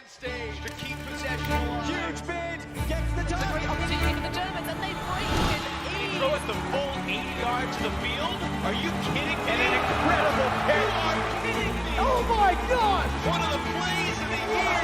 Stage to keep possession alive. Huge bid, gets the time. Great opportunity for the Germans, and they break it. Throw it the full 80 yards to the field. Are you kidding me? And an incredible catch. You are kidding me. Oh my God! One of the plays of the year.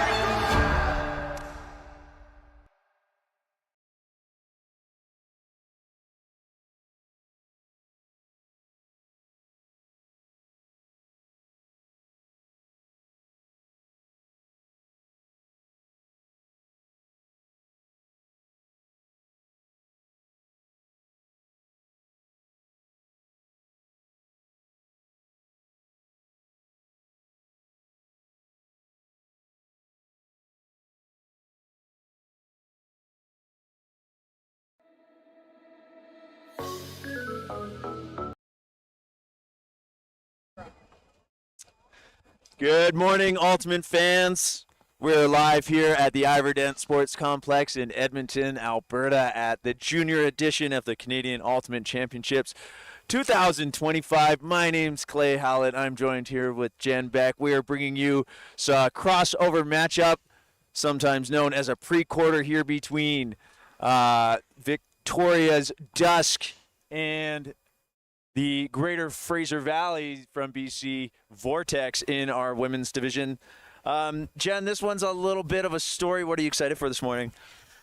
Good morning, Ultimate fans. We're live here at the Iverdent Sports Complex in Edmonton, Alberta at the junior edition of the Canadian Ultimate Championships 2025. My name's Clay Hallett. I'm joined here with Jen Beck. We are bringing you a crossover matchup, sometimes known as a pre-quarter here between Victoria's Dusk and the Greater Fraser Valley from BC, Vortex, in our women's division. Jen, this one's a little bit of a story. What are you excited for this morning?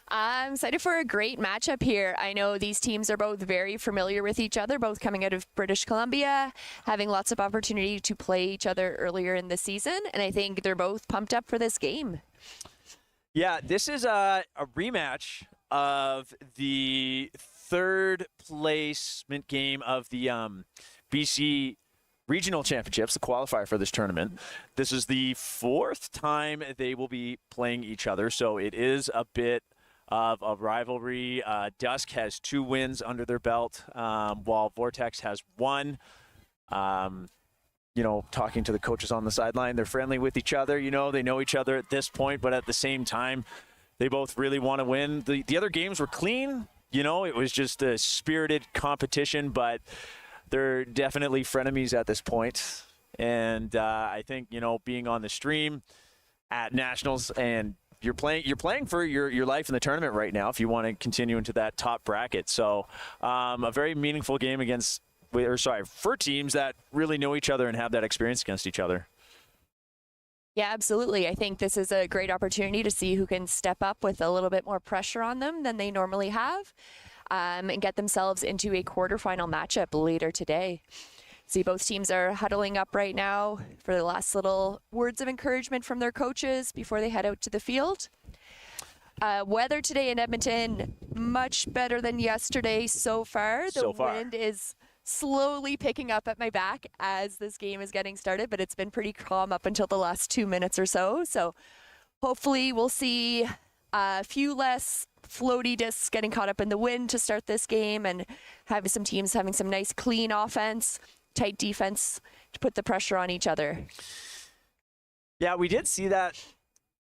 I'm excited for a great matchup here. I know these teams are both very familiar with each other, both coming out of British Columbia, having lots of opportunity to play each other earlier in the season, and I think they're both pumped up for this game. Yeah, this is a rematch of the third placement game of the BC Regional Championships, the qualifier for this tournament. This is the fourth time they will be playing each other, so it is a bit of a rivalry. Dusk has 2 wins under their belt, while Vortex has 1. Talking to the coaches on the sideline, they're friendly with each other. They know each other at this point, but at the same time, they both really want to win. The other games were clean. It was just a spirited competition, but they're definitely frenemies at this point. And I think, being on the stream at Nationals, and you're playing for your life in the tournament right now if you want to continue into that top bracket. So a very meaningful game for teams that really know each other and have that experience against each other. Yeah, absolutely. I think this is a great opportunity to see who can step up with a little bit more pressure on them than they normally have, and get themselves into a quarterfinal matchup later today. See, both teams are huddling up right now for the last little words of encouragement from their coaches before they head out to the field. Weather today in Edmonton, much better than yesterday so far. The wind is slowly picking up at my back as this game is getting started, but it's been pretty calm up until the last 2 minutes or so. So hopefully we'll see a few less floaty discs getting caught up in the wind to start this game, and have some teams having some nice clean offense, tight defense to put the pressure on each other. Yeah, we did see that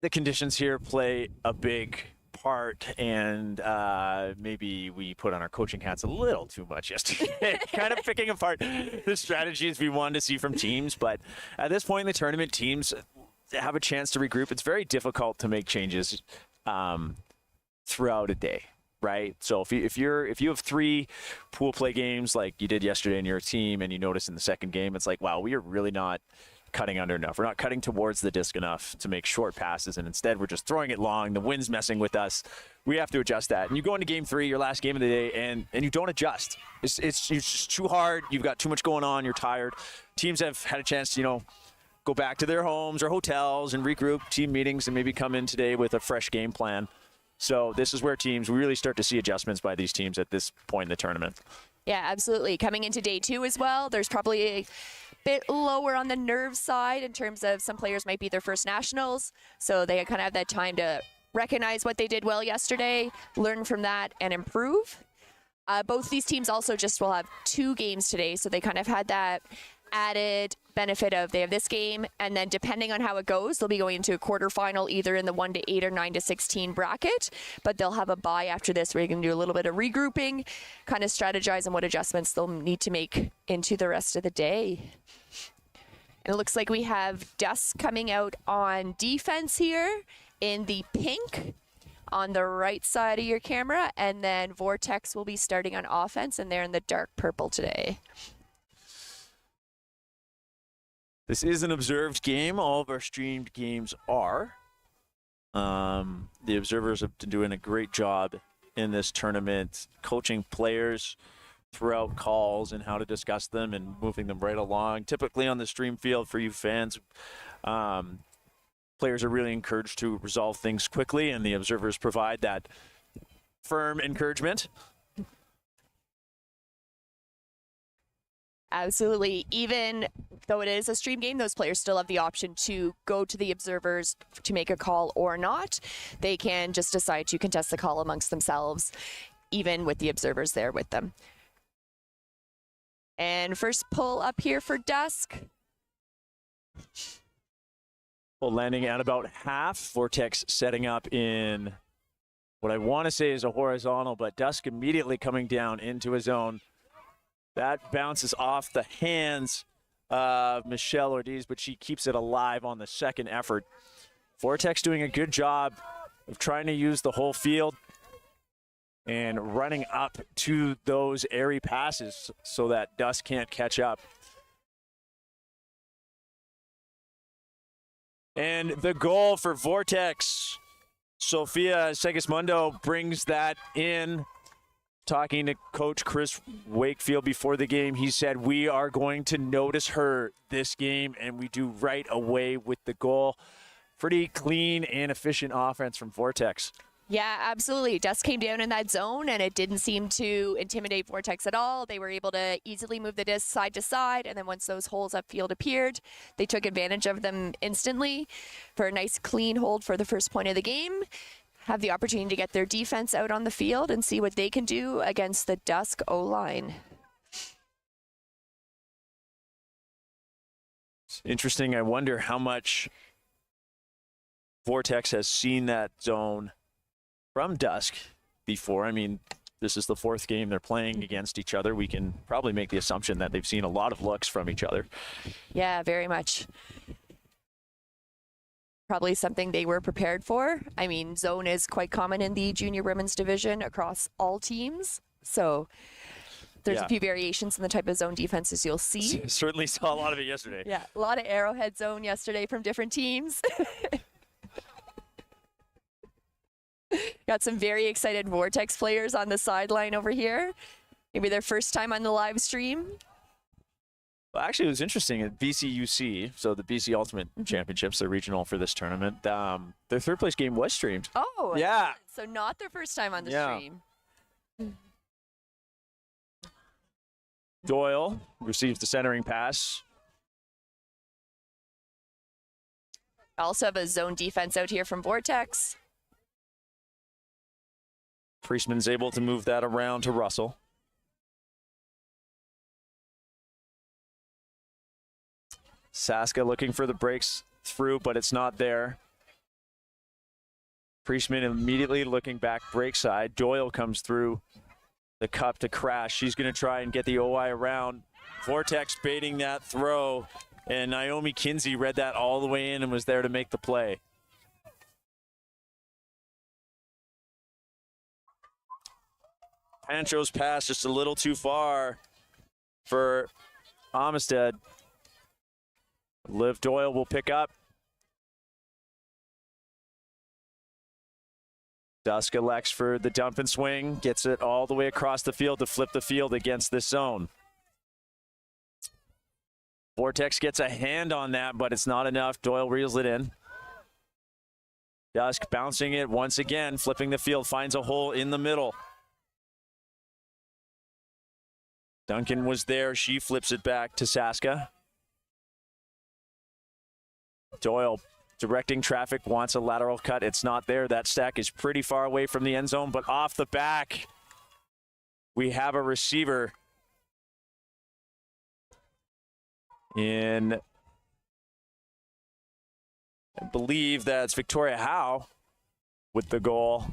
the conditions here play a big part, and maybe we put on our coaching hats a little too much yesterday, kind of picking apart the strategies we wanted to see from teams. But at this point in the tournament, teams have a chance to regroup. It's very difficult to make changes throughout a day, right? So if you have 3 pool play games like you did yesterday in your team, and you notice in the second game, it's like, wow, we are really not cutting under enough. We're not cutting towards the disc enough to make short passes, and instead we're just throwing it long. The wind's messing with us. We have to adjust that. And you go into game 3, your last game of the day, and you don't adjust. It's just too hard. You've got too much going on. You're tired. Teams have had a chance to, go back to their homes or hotels and regroup, team meetings, and maybe come in today with a fresh game plan. So this is where we really start to see adjustments by these teams at this point in the tournament. Yeah, absolutely. Coming into day 2 as well, there's probably a bit lower on the nerve side in terms of some players might be their first nationals. So they kind of have that time to recognize what they did well yesterday, learn from that, and improve. Both these teams also just will have 2 games today. So they kind of had that added benefit of they have this game, and then depending on how it goes, they'll be going into a quarterfinal either in the 1-8 or 9-16 bracket, but they'll have a bye after this where you can do a little bit of regrouping, kind of strategize on what adjustments they'll need to make into the rest of the day. And it looks like we have Dusk coming out on defense here in the pink on the right side of your camera, and then Vortex will be starting on offense, and they're in the dark purple today. This is an observed game. All of our streamed games are. The observers have been doing a great job in this tournament, coaching players throughout calls and how to discuss them and moving them right along. Typically on the stream field for you fans, players are really encouraged to resolve things quickly, and the observers provide that firm encouragement. Absolutely. Even though it is a stream game, those players still have the option to go to the observers to make a call or not. They can just decide to contest the call amongst themselves, even with the observers there with them. And first pull up here for Dusk. Well, landing at about half. Vortex setting up in what I want to say is a horizontal, but Dusk immediately coming down into his zone. That bounces off the hands of Michelle Ortiz, but she keeps it alive on the second effort. Vortex doing a good job of trying to use the whole field and running up to those airy passes so that Dusk can't catch up. And the goal for Vortex, Sofia Segismundo brings that in. Talking to Coach Chris Wakefield before the game, he said, we are going to notice her this game, and we do right away with the goal. Pretty clean and efficient offense from Vortex. Yeah, absolutely. Dusk came down in that zone, and it didn't seem to intimidate Vortex at all. They were able to easily move the disc side to side, and then once those holes upfield appeared, they took advantage of them instantly for a nice clean hold for the first point of the game. Have the opportunity to get their defense out on the field and see what they can do against the Dusk O-line. It's interesting. I wonder how much Vortex has seen that zone from Dusk before. I mean, this is the 4th game they're playing against each other. We can probably make the assumption that they've seen a lot of looks from each other. Yeah, very much. Probably something they were prepared for. I mean, zone is quite common in the junior women's division across all teams. So there's a few variations in the type of zone defenses you'll see. Certainly saw a lot of it yesterday. Yeah, a lot of arrowhead zone yesterday from different teams. Got some very excited Vortex players on the sideline over here. Maybe their first time on the live stream. Well, actually, it was interesting at BCUC, so the BC Ultimate Championships, the regional for this tournament. Their 3rd place game was streamed. Oh, yeah. So not their first time on the stream. Doyle receives the centering pass. Also have a zone defense out here from Vortex. Priestman's able to move that around to Russell. Saska looking for the breaks through, but it's not there. Priestman immediately looking back break side. Doyle comes through the cup to crash. She's going to try and get the OI around. Vortex baiting that throw, and Naomi Kinsey read that all the way in and was there to make the play. Pancho's pass just a little too far for Amistad. Liv Doyle will pick up. Dusk elects for the dump and swing, gets it all the way across the field to flip the field against this zone. Vortex gets a hand on that, but it's not enough. Doyle reels it in. Dusk bouncing it once again, flipping the field, finds a hole in the middle. Duncan was there. She flips it back to Saska. Doyle directing traffic, wants a lateral cut. It's not there. That stack is pretty far away from the end zone, but off the back, we have a receiver in, I believe that's Victoria Howe with the goal.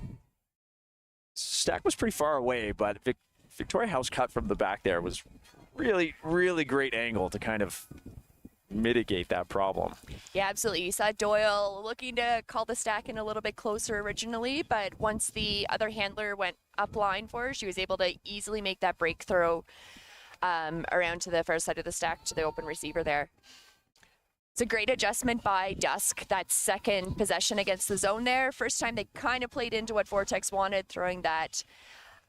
Stack was pretty far away, but Victoria Howe's cut from the back there was really, really great angle to kind of mitigate that problem. Yeah, absolutely. You saw Doyle looking to call the stack in a little bit closer originally, but once the other handler went up line for her, she was able to easily make that break throw around to the far side of the stack to the open receiver there. It's a great adjustment by Dusk, that second possession against the zone there. First time they kind of played into what Vortex wanted, throwing that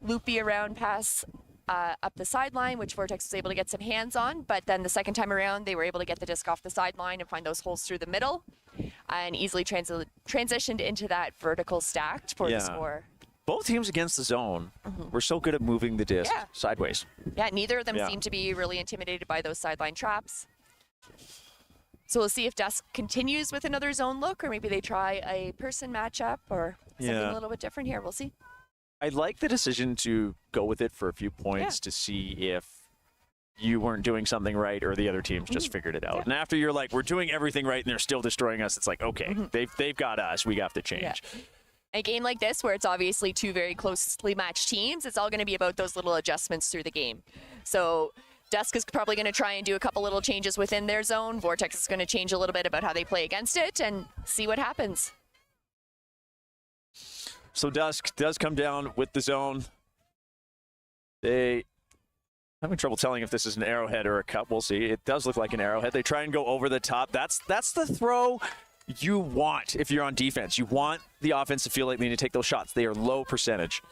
loopy around pass up the sideline, which Vortex was able to get some hands on. But then the second time around, they were able to get the disc off the sideline and find those holes through the middle and easily transitioned into that vertical stack for the score. Both teams against the zone were so good at moving the disc sideways. Yeah, neither of them seem to be really intimidated by those sideline traps. So we'll see if Dusk continues with another zone look, or maybe they try a person matchup or something a little bit different here. We'll see. I like the decision to go with it for a few points to see if you weren't doing something right or the other teams just figured it out. And after you're like, we're doing everything right and they're still destroying us, it's like, okay, they've got us. We have to change. Yeah. A game like this, where it's obviously two very closely matched teams, it's all going to be about those little adjustments through the game. So Dusk is probably going to try and do a couple little changes within their zone. Vortex is going to change a little bit about how they play against it and see what happens. So Dusk does come down with the zone. They having trouble telling if this is an arrowhead or a cup. We'll see. It does look like an arrowhead. They try and go over the top. That's the throw you want if you're on defense. You want the offense to feel like they need to take those shots. They are low percentage.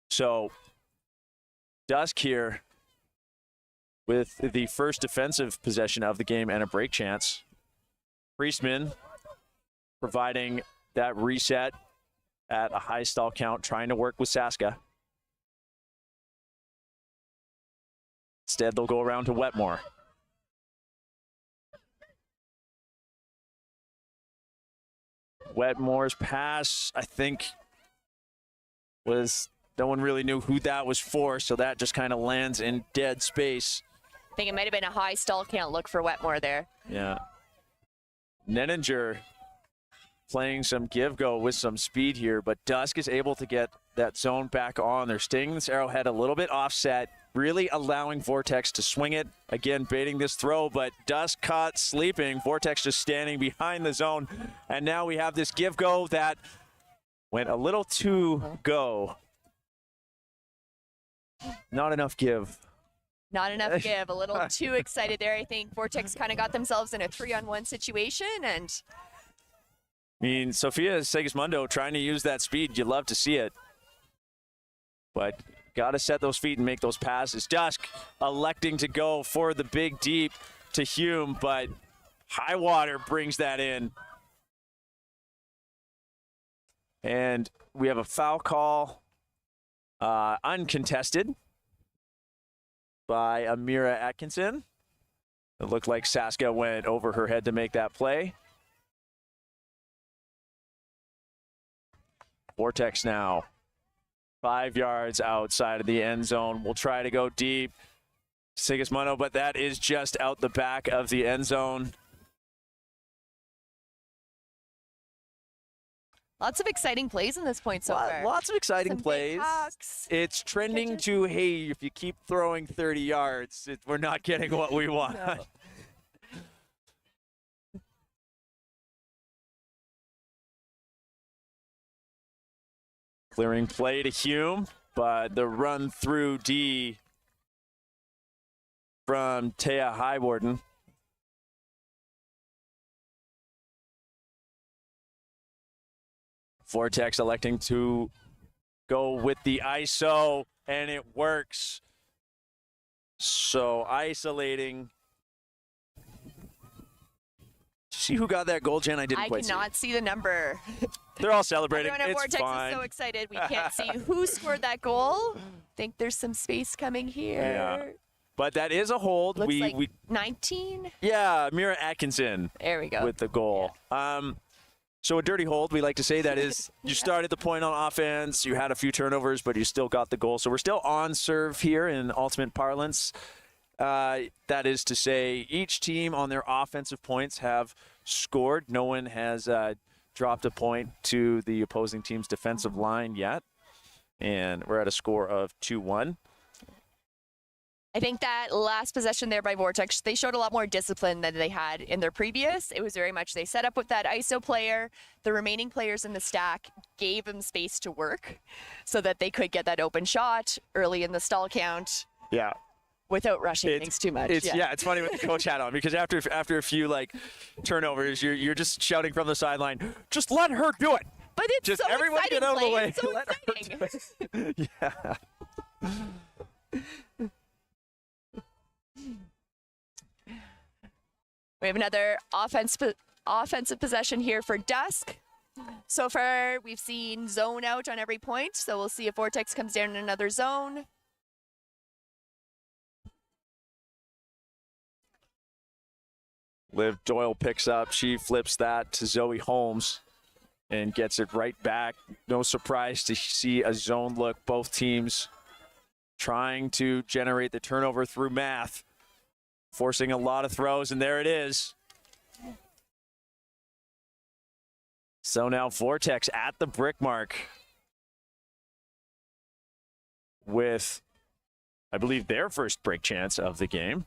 So Dusk here with the first defensive possession of the game and a break chance. Priestman providing that reset at a high stall count, trying to work with Saska. Instead, they'll go around to Wetmore. Wetmore's pass, I think, was, no one really knew who that was for, so that just kind of lands in dead space. I think it might have been a high stall count look for Wetmore there. Yeah. Nenninger playing some give-go with some speed here, but Dusk is able to get that zone back on. They're staying this arrowhead a little bit offset, really allowing Vortex to swing it. Again, baiting this throw, but Dusk caught sleeping. Vortex just standing behind the zone. And now we have this give-go that went a little too go. Not enough give. Not enough give. A little too excited there. I think Vortex kind of got themselves in a 3-on-1 situation, and I mean, Sofia Segismundo trying to use that speed. You love to see it. But got to set those feet and make those passes. Dusk electing to go for the big deep to Hume, but Highwater brings that in. And we have a foul call, uncontested, by Amira Atkinson. It looked like Saska went over her head to make that play. Vortex now 5 yards outside of the end zone. We'll try to go deep. Sigismundo, but that is just out the back of the end zone. lots of exciting plays in this point so far. Lots of exciting Some plays. big hucks, It's trending catches. to, hey, if you keep throwing 30 yards, we're not getting what we want. No. Clearing play to Hume, but the run through D from Taya Highwarden. Vortex electing to go with the ISO, and it works. So isolating. See who got that goal, Jen? I didn't quite see. I cannot see the number. They're all celebrating. Everyone at It's Vortex fine. is so excited. We can't see who scored that goal. Think there's some space coming here. Yeah. But that is a hold. Looks like 19. Yeah, Mira Atkinson. There we go. With the goal. Yeah. So a dirty hold, we like to say that is you started the point on offense, you had a few turnovers, but you still got the goal. So we're still on serve here in ultimate parlance. That is to say each team on their offensive points have scored. No one has dropped a point to the opposing team's defensive line yet. And we're at a score of 2-1. I think that last possession there by Vortex, they showed a lot more discipline than they had in their previous. It was very much they set up with that ISO player. The remaining players in the stack gave them space to work so that they could get that open shot early in the stall count. Yeah. Without rushing things too much. It's funny with the coach hat on because after a few turnovers, you're just shouting from the sideline, just let her do it. But it's just so everyone exciting, get out of the way. It's so let exciting. her do it. Yeah. We have another offensive possession here for Dusk. So far, we've seen zone out on every point, so we'll see if Vortex comes down in another zone. Liv Doyle picks up. She flips that to Zoe Holmes and gets it right back. No surprise to see a zone look. Both teams trying to generate the turnover through math, forcing a lot of throws, and there it is. So now Vortex at the brick mark with, I believe, their first break chance of the game.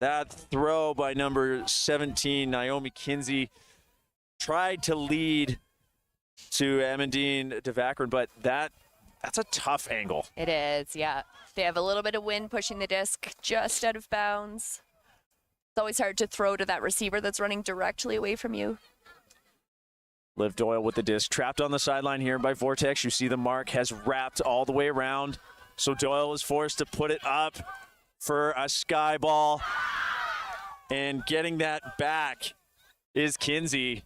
That throw by number 17, Naomi Kinsey, tried to lead to Amandine DeVacron, but that's a tough angle. It is, yeah. They have a little bit of wind pushing the disc just out of bounds. It's always hard to throw to that receiver that's running directly away from you. Liv Doyle with the disc, trapped on the sideline here by Vortex. You see the mark has wrapped all the way around, so Doyle is forced to put it up for a sky ball, and getting that back is Kinsey.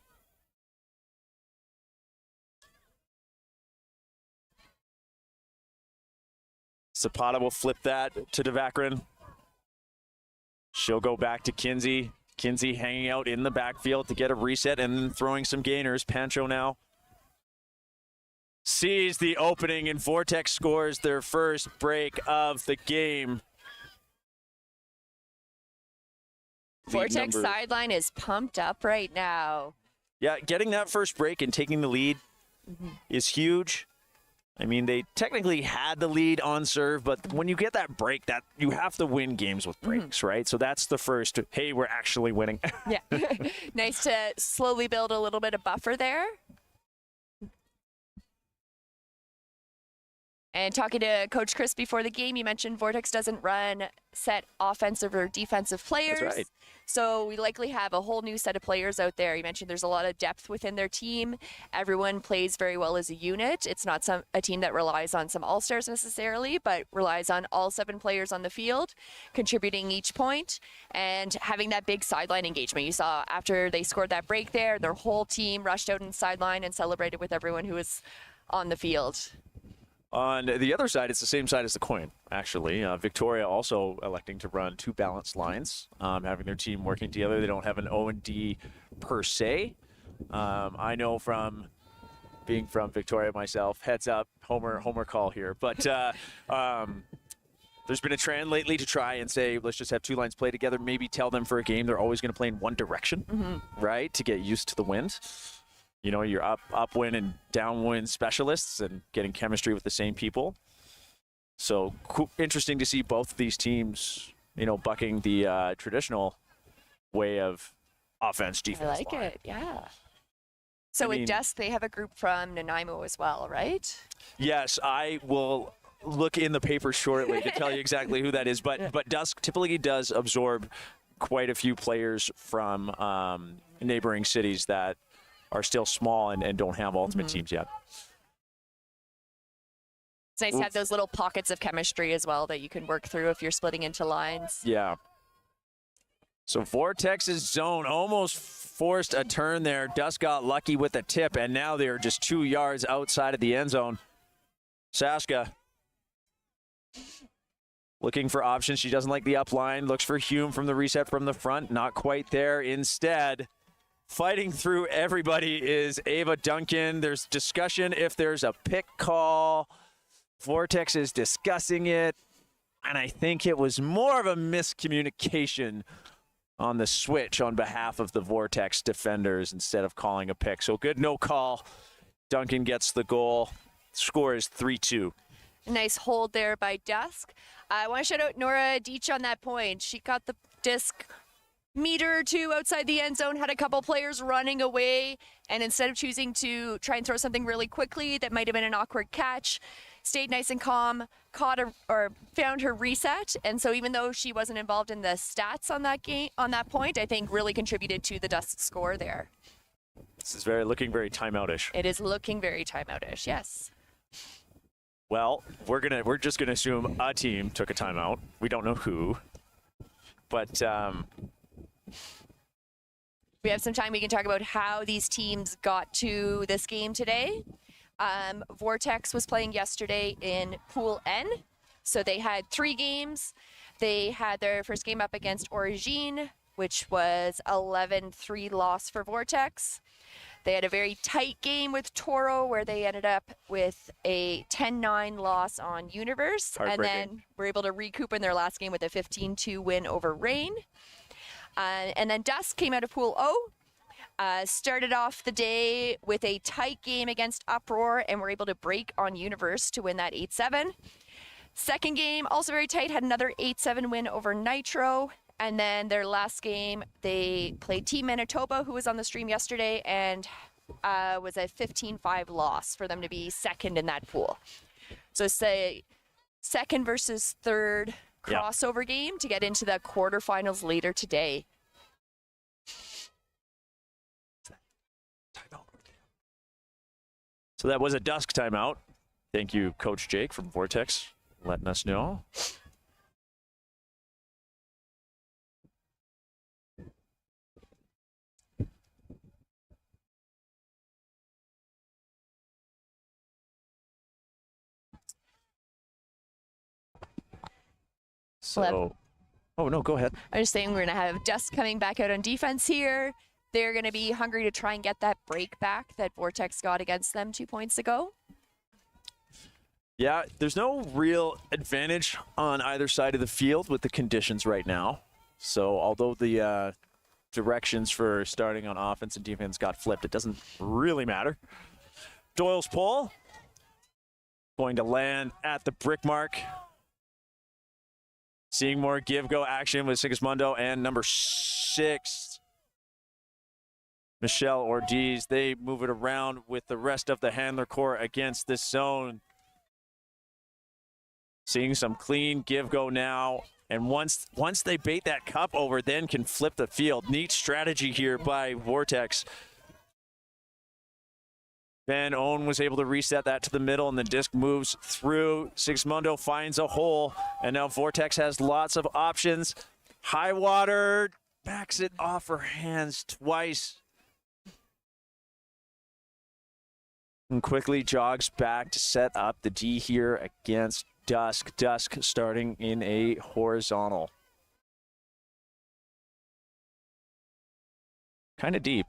Zapata will flip that to DeVacron. She'll go back to Kinsey. Kinsey hanging out in the backfield to get a reset and then throwing some gainers. Pancho now sees the opening, and Vortex scores their first break of the game. Vortex sideline is pumped up right now. Yeah, getting that first break and taking the lead is huge. I mean, they technically had the lead on serve, but when you get that break, that you have to win games with breaks, right? So that's the first, hey, we're actually winning. Yeah. Nice to slowly build a little bit of buffer there. And talking to Coach Chris before the game, you mentioned Vortex doesn't run set offensive or defensive players. That's right. So we likely have a whole new set of players out there. You mentioned there's a lot of depth within their team. Everyone plays very well as a unit. It's not a team that relies on some all-stars necessarily, but relies on all 7 players on the field, contributing each point and having that big sideline engagement. You saw after they scored that break there, their whole team rushed out in sideline and celebrated with everyone who was on the field. On the other side, it's the same side as the coin, actually. Victoria also electing to run 2 balanced lines, having their team working together. They don't have an O&D per se. I know from being from Victoria myself, heads up, Homer call here. But there's been a trend lately to try and say, let's just have 2 lines play together, maybe tell them for a game they're always going to play in one direction, right, to get used to the wind. You know, you're upwind and downwind specialists and getting chemistry with the same people. So interesting to see both of these teams, you know, bucking the traditional way of offense, defense. I like line. it, yeah. So with Dusk, they have a group from Nanaimo as well, right? Yes, I will look in the paper shortly to tell you exactly who that is. But Dusk typically does absorb quite a few players from neighboring cities that are still small and don't have ultimate teams yet. It's nice to have those little pockets of chemistry as well that you can work through if you're splitting into lines. Yeah. So Vortex's zone almost forced a turn there. Dusk got lucky with a tip, and now they're just 2 yards outside of the end zone. Sashka looking for options. She doesn't like the up line. Looks for Hume from the reset from the front. Not quite there. Instead, fighting through everybody is Ava Duncan. There's discussion if there's a pick call. Vortex is discussing it, and I think it was more of a miscommunication on the switch on behalf of the Vortex defenders instead of calling a pick. So good no call. Duncan gets the goal. Score is 3-2. Nice hold there by Dusk. I want to shout out Nora Deach on that point. She got the disc meter or two outside the end zone, had a couple players running away, and instead of choosing to try and throw something really quickly that might have been an awkward catch, stayed nice and calm, found her reset, and so even though she wasn't involved in the stats on that point, I think really contributed to the Dusk score there. This is looking very timeoutish. It is looking very timeoutish, yes. Well, we're just gonna assume a team took a timeout. We don't know who, but we have some time. We can talk about how these teams got to this game today. Vortex was playing yesterday in Pool N, so they had 3 games. They had their first game up against Origine, which was 11-3 loss for Vortex. They had a very tight game with Toro, where they ended up with a 10-9 loss on Universe, and then were able to recoup in their last game with a 15-2 win over Rain. And then Dusk came out of Pool O. Started off the day with a tight game against Uproar and were able to break on Universe to win that 8-7. Second game, also very tight, had another 8-7 win over Nitro. And then their last game, they played Team Manitoba, who was on the stream yesterday, and was a 15-5 loss for them to be second in that pool. So it's a second versus third crossover game to get into the quarterfinals later today. So that was a Dusk timeout. Thank you, Coach Jake from Vortex, letting us know. So, oh no, go ahead. I'm just saying we're going to have Dusk coming back out on defense here. They're going to be hungry to try and get that break back that Vortex got against them 2 points ago. Yeah, there's no real advantage on either side of the field with the conditions right now. So although the directions for starting on offense and defense got flipped, it doesn't really matter. Doyle's pull going to land at the brick mark. Seeing more give-go action with Sigismundo and number 6, Michelle Ortiz. They move it around with the rest of the handler core against this zone. Seeing some clean give-go now. And once they bait that cup over, then can flip the field. Neat strategy here by Vortex. Van Owen was able to reset that to the middle, and the disc moves through. Sigismundo finds a hole, and now Vortex has lots of options. High water, backs it off her hands twice. And quickly jogs back to set up the D here against Dusk. Dusk starting in a horizontal. Kind of deep.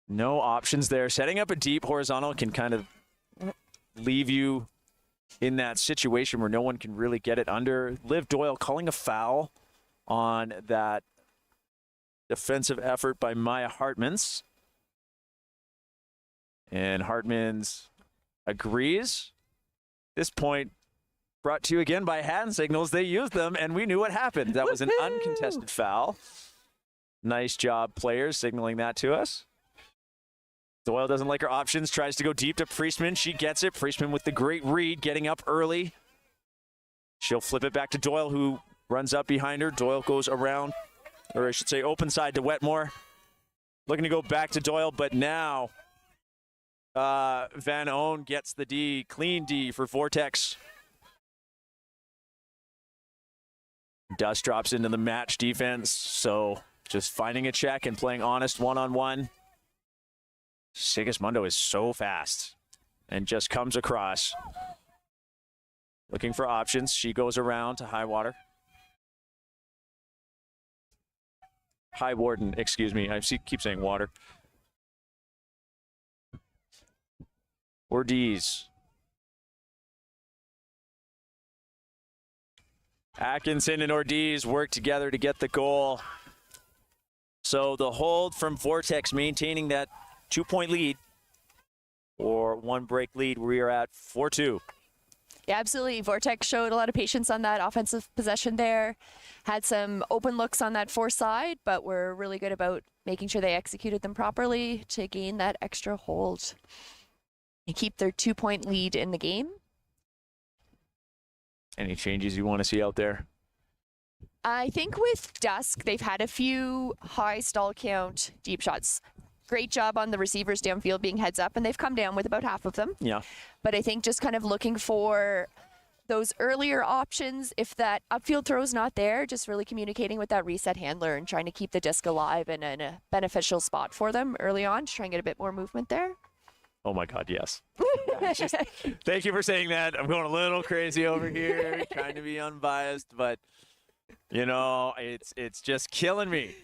No options there. Setting up a deep horizontal can kind of leave you in that situation where no one can really get it under. Liv Doyle calling a foul on that defensive effort by Maya Hartmans. And Hartmans agrees. This point brought to you again by hand signals. They used them, and we knew what happened. That was an uncontested foul. Nice job, players, signaling that to us. Doyle doesn't like her options, tries to go deep to Priestman. She gets it. Priestman with the great read, getting up early. She'll flip it back to Doyle, who runs up behind her. Doyle goes around, or I should say open side to Wetmore. Looking to go back to Doyle, but now Van Oon gets the D. Clean D for Vortex. Dusk drops into the match defense, so just finding a check and playing honest one-on-one. Sigismundo is so fast and just comes across. Looking for options. She goes around to High Warden, excuse me. I keep saying water. Ortiz. Atkinson and Ortiz work together to get the goal. So the hold from Vortex maintaining that 2-point lead, or 1-break lead. We are at 4-2. Yeah, absolutely. Vortex showed a lot of patience on that offensive possession there. Had some open looks on that fore side, but were really good about making sure they executed them properly to gain that extra hold and keep their 2-point lead in the game. Any changes you want to see out there? I think with Dusk, they've had a few high stall count deep shots. Great job on the receivers downfield being heads up, and they've come down with about half of them. Yeah. But I think just kind of looking for those earlier options, if that upfield throw is not there, just really communicating with that reset handler and trying to keep the disc alive and in a beneficial spot for them early on to try and get a bit more movement there. Oh my God, yes. Thank you for saying that. I'm going a little crazy over here, trying to be unbiased, but you know, it's just killing me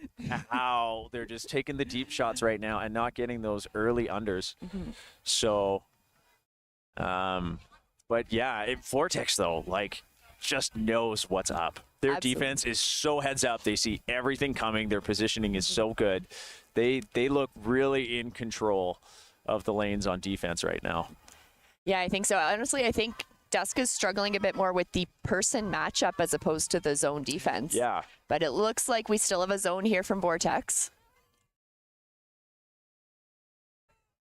how they're just taking the deep shots right now and not getting those early unders. So, but yeah, Vortex though, like, just knows what's up. Their defense is so heads up. They see everything coming. Their positioning is so good. They look really in control of the lanes on defense right now. Yeah, I think so. Honestly, I think Dusk is struggling a bit more with the person matchup as opposed to the zone defense. Yeah. But it looks like we still have a zone here from Vortex.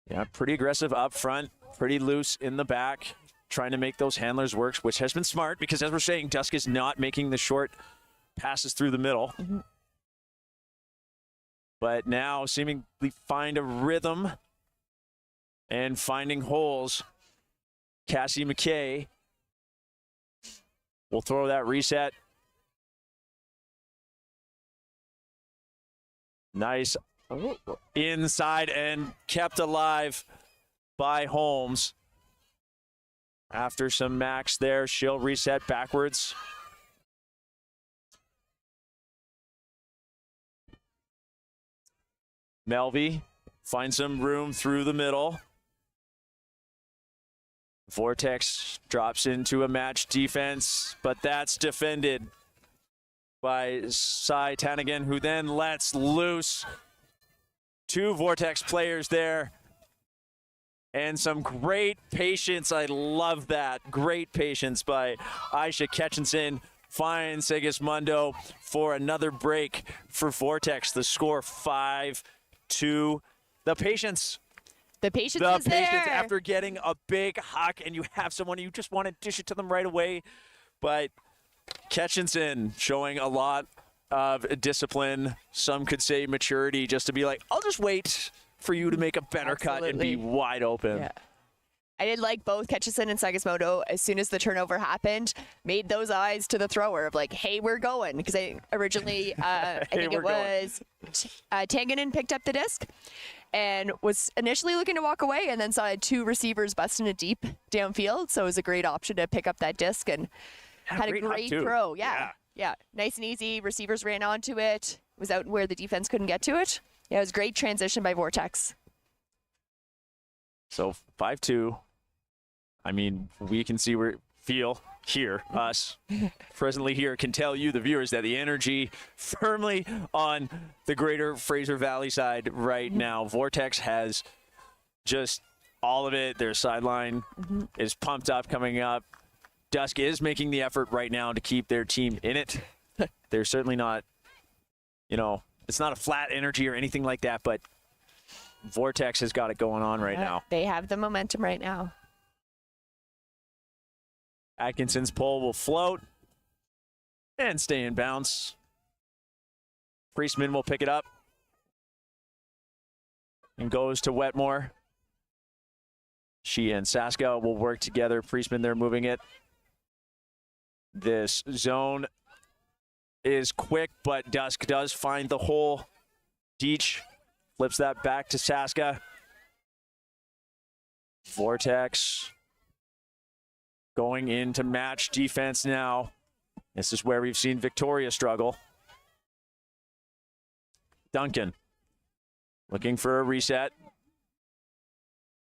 Yeah, pretty aggressive up front, pretty loose in the back, trying to make those handlers work, which has been smart because, as we're saying, Dusk is not making the short passes through the middle. But now seemingly find a rhythm and finding holes. Cassie McKay will throw that reset. Nice inside and kept alive by Holmes. After some max there, she'll reset backwards. Melvy finds some room through the middle. Vortex drops into a match defense, but that's defended by Cy Tanigan, who then lets loose two Vortex players there. And some great patience. I love that. Great patience by Aisha Ketchinson. Finds Sigismundo for another break for Vortex. The score 5-2. The patience. The patience is there. After getting a big huck and you have someone you just want to dish it to them right away. But Ketchinson showing a lot of discipline. Some could say maturity, just to be like, I'll just wait for you to make a better cut and be wide open. Yeah. I did like both Ketchison and Sigismundo, as soon as the turnover happened, made those eyes to the thrower of like, hey, we're going. Because I originally, I think it was Tanganen picked up the disc and was initially looking to walk away and then saw two receivers busting it deep downfield. So it was a great option to pick up that disc and had a great throw. Yeah. Nice and easy. Receivers ran onto it. Was out where the defense couldn't get to it. Yeah, it was great transition by Vortex. So 5-2. I mean, we can see us presently here can tell you, the viewers, that the energy firmly on the greater Fraser Valley side right now. Vortex has just all of it. Their sideline is pumped up coming up. Dusk is making the effort right now to keep their team in it. They're certainly not, it's not a flat energy or anything like that, but Vortex has got it going on right now. They have the momentum right now. Atkinson's pull will float and stay in bounds. Priestman will pick it up and goes to Wetmore. She and Saska will work together. Priestman, they're moving it. This zone is quick, but Dusk does find the hole. Deach flips that back to Saska. Vortex going into match defense now. This is where we've seen Victoria struggle. Duncan looking for a reset.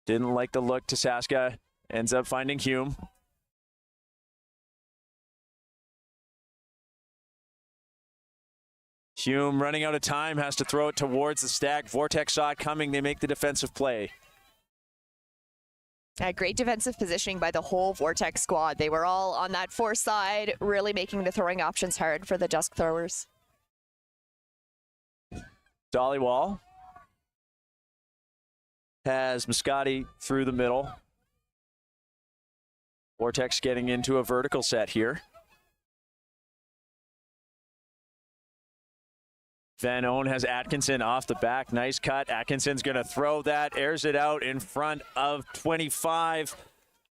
Didn't like the look to Saska. Ends up finding Hume. Hume running out of time, has to throw it towards the stack. Vortex saw it coming. They make the defensive play. Great defensive positioning by the whole Vortex squad. They were all on that fore side, really making the throwing options hard for the Dusk throwers. Dollywall has Moscati through the middle. Vortex getting into a vertical set here. Van Owen has Atkinson off the back. Nice cut. Atkinson's going to throw that. Airs it out in front of 25.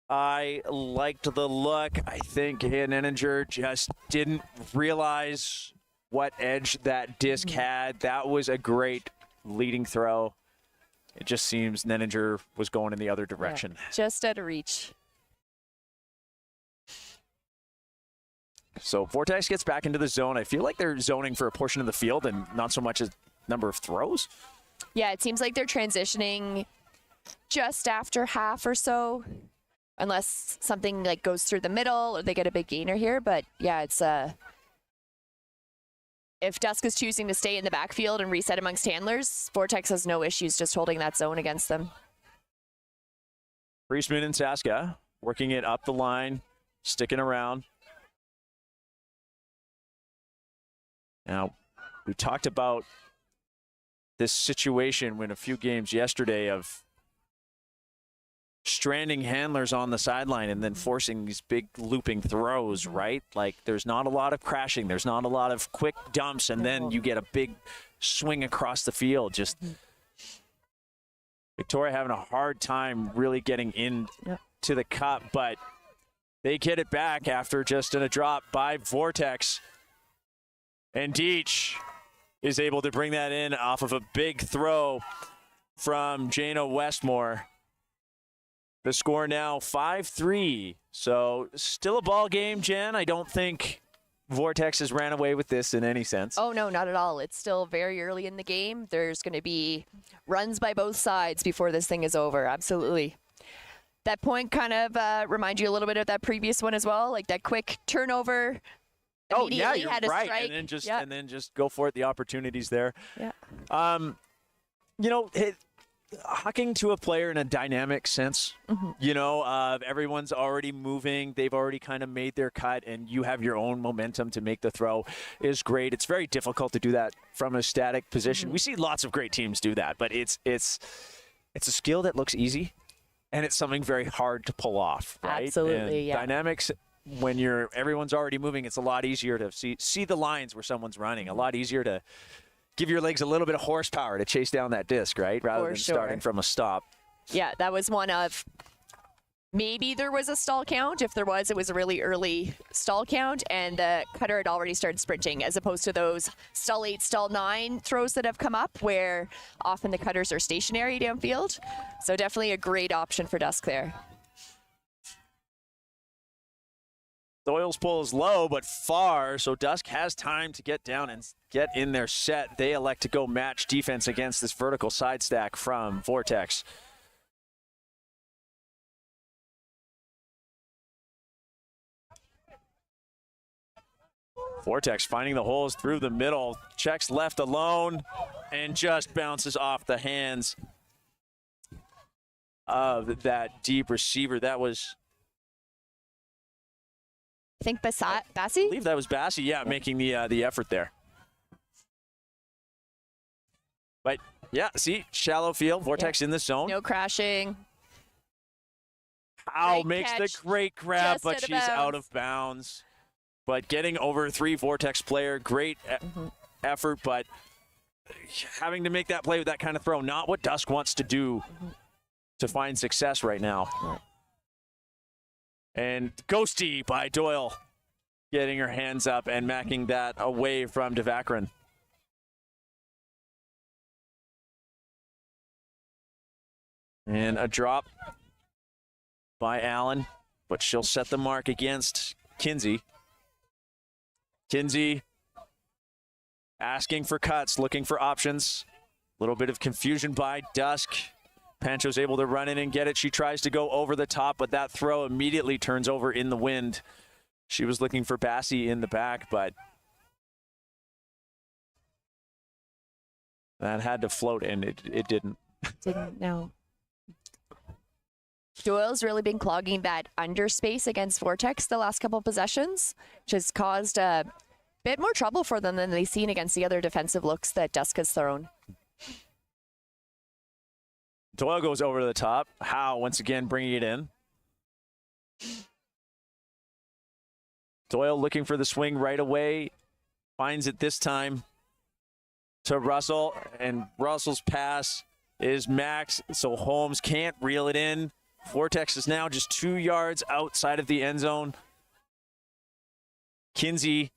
I liked the look. I think Henninger just didn't realize what edge that disc had. That was a great leading throw. It just seems Nenninger was going in the other direction. Yeah, just out of reach. So Vortex gets back into the zone. I feel like they're zoning for a portion of the field and not so much a number of throws. Yeah, it seems like they're transitioning just after half or so, unless something like goes through the middle or they get a big gainer here. But yeah, it's if Dusk is choosing to stay in the backfield and reset amongst handlers, Vortex has no issues just holding that zone against them. Priestman and Saska working it up the line, sticking around. Now, we talked about this situation in a few games yesterday of stranding handlers on the sideline and then forcing these big looping throws, right? Like, there's not a lot of crashing. There's not a lot of quick dumps, and then you get a big swing across the field. Just Victoria having a hard time really getting into the cup, but they get it back after just in a drop by Vortex. And Deach is able to bring that in off of a big throw from Jana Westmore. The score now 5-3. So still a ball game, Jen. I don't think Vortex has ran away with this in any sense. Oh, no, not at all. It's still very early in the game. There's going to be runs by both sides before this thing is over. Absolutely. That point kind of reminds you a little bit of that previous one as well, like that quick turnover. Oh yeah, you're had a right. strike. And then just go for it. The opportunities there. Yeah. You know, hucking to a player in a dynamic sense. You know, everyone's already moving. They've already kind of made their cut, and you have your own momentum to make the throw is great. It's very difficult to do that from a static position. We see lots of great teams do that, but it's a skill that looks easy, and it's something very hard to pull off. Right? Absolutely. And yeah. Dynamics. When everyone's already moving, it's a lot easier to see the lines where someone's running. A lot easier to give your legs a little bit of horsepower to chase down that disc, right? Rather than starting from a stop. Yeah, that was one of maybe there was a stall count. If there was, it was a really early stall count, and the cutter had already started sprinting, as opposed to those stall 8, stall 9 throws that have come up where often the cutters are stationary downfield. So definitely a great option for Dusk there. Doyle's pull is low, but far, so Dusk has time to get down and get in their set. They elect to go match defense against this vertical side stack from Vortex. Vortex finding the holes through the middle, checks left alone, and just bounces off the hands of that deep receiver. That was... I think Bassi? I believe that was Bassi, making the effort there. But, yeah, see, shallow field, Vortex in the zone. No crashing. Howe Great makes catch. the great grab, Just but out of she's out bounds. of bounds. But getting over 3 Vortex player, great effort, but having to make that play with that kind of throw, not what Dusk wants to do to find success right now. And Ghosty by Doyle getting her hands up and macking that away from Devakran. And a drop by Allen, but she'll set the mark against Kinsey. Kinsey asking for cuts, looking for options. A little bit of confusion by Dusk. Pancho's able to run in and get it. She tries to go over the top, but that throw immediately turns over in the wind. She was looking for Bassie in the back, but that had to float, and it didn't. Didn't know. Doyle's really been clogging that underspace against Vortex the last couple of possessions, which has caused a bit more trouble for them than they've seen against the other defensive looks that Dusk has thrown. Doyle goes over to the top. Howe once again bringing it in. Doyle looking for the swing right away. Finds it this time to Russell, and Russell's pass is max, so Holmes can't reel it in. Vortex is now just 2 yards outside of the end zone. Kinsey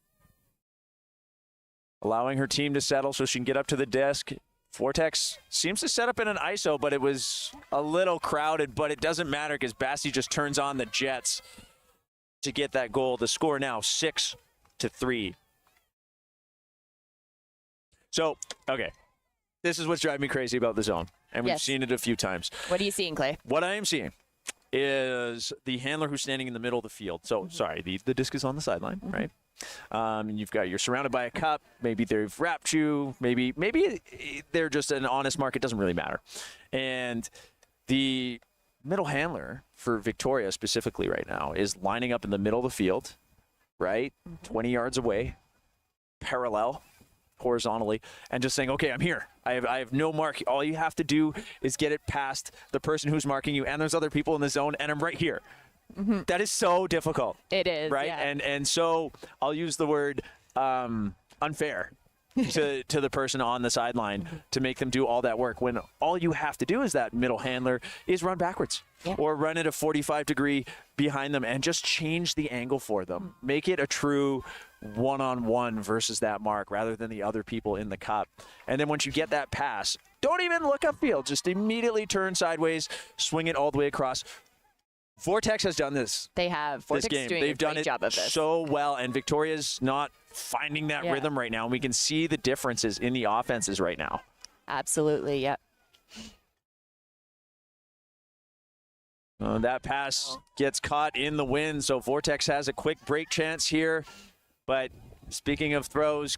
allowing her team to settle so she can get up to the desk. Vortex seems to set up in an ISO, but it was a little crowded, but it doesn't matter because Bassie just turns on the Jets to get that goal. The score now 6-3. So, okay, this is what's driving me crazy about the zone, and we've seen it a few times. What are you seeing, Clay? What I am seeing is the handler who's standing in the middle of the field. So, sorry, the disc is on the sideline, right? And you're surrounded by a cup. Maybe they've wrapped you. Maybe they're just an honest mark. It doesn't really matter. And the middle handler for Victoria specifically right now is lining up in the middle of the field, right? 20 yards away, parallel, horizontally, and just saying, okay, I'm here. I have no mark. All you have to do is get it past the person who's marking you, and there's other people in the zone, and I'm right here. That is so difficult. It is, right? yeah. And so I'll use the word unfair to the person on the sideline to make them do all that work when all you have to do is that middle handler is run backwards or run at a 45 degree behind them and just change the angle for them. Make it a true one-on-one versus that mark rather than the other people in the cup. And then once you get that pass, don't even look upfield. Just immediately turn sideways, swing it all the way across. Vortex has done this. They have. Vortex this game. is doing They've a great done it job of this. so well, and Victoria's not finding that rhythm right now. And we can see the differences in the offenses right now. Absolutely, yep. That pass gets caught in the wind, so Vortex has a quick break chance here. But speaking of throws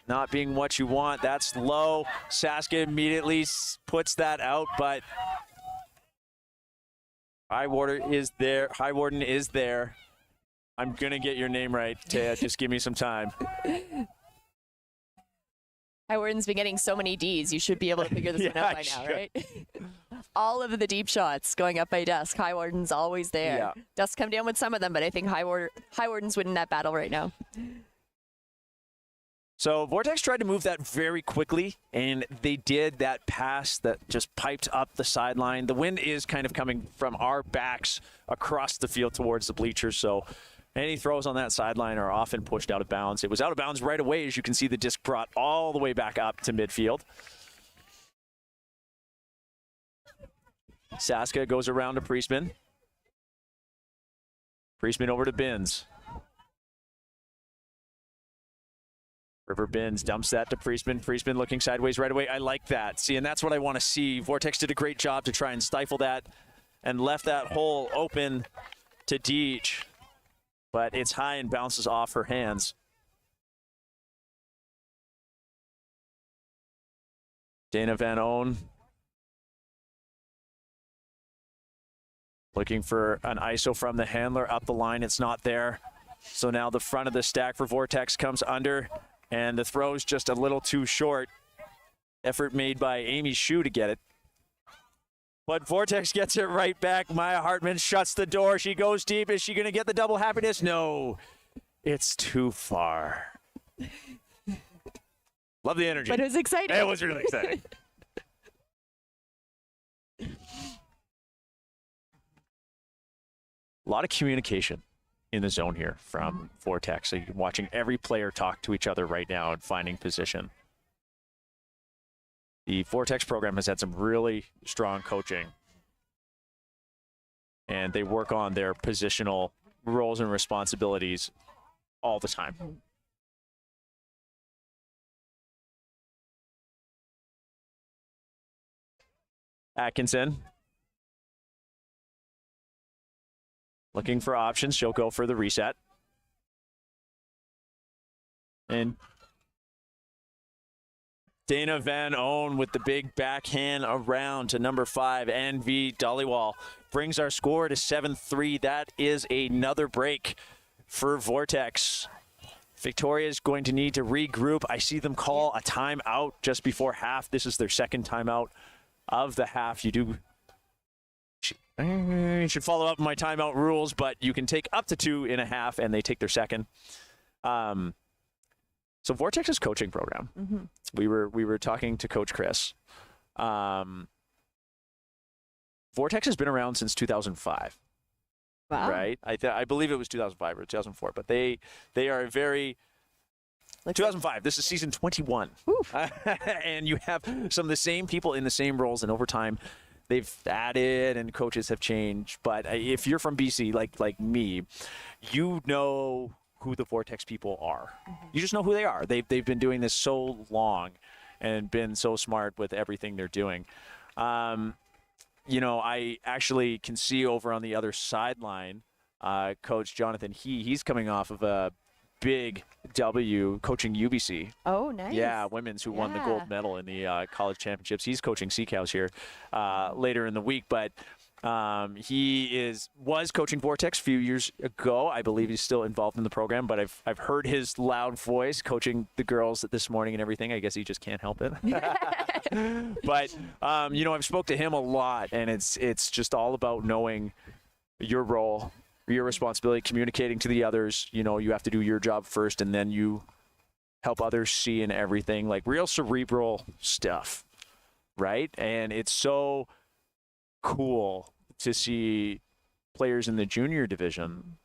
not being what you want, that's low. Saska immediately puts that out, but Highwarden is there. Highwarden is there. I'm going to get your name right, Taya. Just give me some time. Highwarden's been getting so many Ds. You should be able to figure this one out by now, right? All of the deep shots going up by Dusk. Highwarden's always there. Yeah. Dusk come down with some of them, but I think Highwarden's winning that battle right now. So Vortex tried to move that very quickly, and they did. That pass that just piped up the sideline. The wind is kind of coming from our backs across the field towards the bleachers, so any throws on that sideline are often pushed out of bounds. It was out of bounds right away, as you can see the disc brought all the way back up to midfield. Saska goes around to Priestman. Priestman over to Binns. River Binns dumps that to Priestman. Priestman looking sideways right away. I like that. See, and that's what I want to see. Vortex did a great job to try and stifle that and left that hole open to Deej. But it's high and bounces off her hands. Dana Van Oen looking for an ISO from the handler up the line. It's not there. So now the front of the stack for Vortex comes under. And the throw's just a little too short. Effort made by Amy Shue to get it. But Vortex gets it right back. Maya Hartman shuts the door. She goes deep. Is she going to get the double happiness? No. It's too far. Love the energy. But it was exciting. It was really exciting. A lot of communication in the zone here from Vortex. So you're watching every player talk to each other right now and finding position. The Vortex program has had some really strong coaching, and they work on their positional roles and responsibilities all the time. Atkinson looking for options. She'll go for the reset. And Dana Van Owen with the big backhand around to number 5, NV Dhaliwal. Brings our score to 7-3. That is another break for Vortex. Victoria is going to need to regroup. I see them call a timeout just before half. This is their second timeout of the half. You should follow up my timeout rules, but you can take up to 2.5, and they take their second. So Vortex's coaching program. Mm-hmm. We were talking to Coach Chris. Vortex has been around since 2005. Wow. Right? I believe it was 2005 or 2004, but they are a very 2005. This is season 21. And you have some of the same people in the same roles, and over time they've added and coaches have changed. But if you're from BC like me, you know who the Vortex people are. Mm-hmm. You just know who they are. They've been doing this so long and been so smart with everything they're doing. I actually can see over on the other sideline, Coach Jonathan he's coming off of a big W coaching UBC. Oh, nice. Yeah, women's who won the gold medal in the college championships. He's coaching Sea Cows here later in the week, but he was coaching Vortex a few years ago. I believe he's still involved in the program, but I've heard his loud voice coaching the girls this morning and everything. I guess he just can't help it. But I've spoke to him a lot, and it's just all about knowing your role, your responsibility, communicating to the others. You have to do your job first, and then you help others see in everything, like real cerebral stuff, right? And it's so cool to see players in the junior division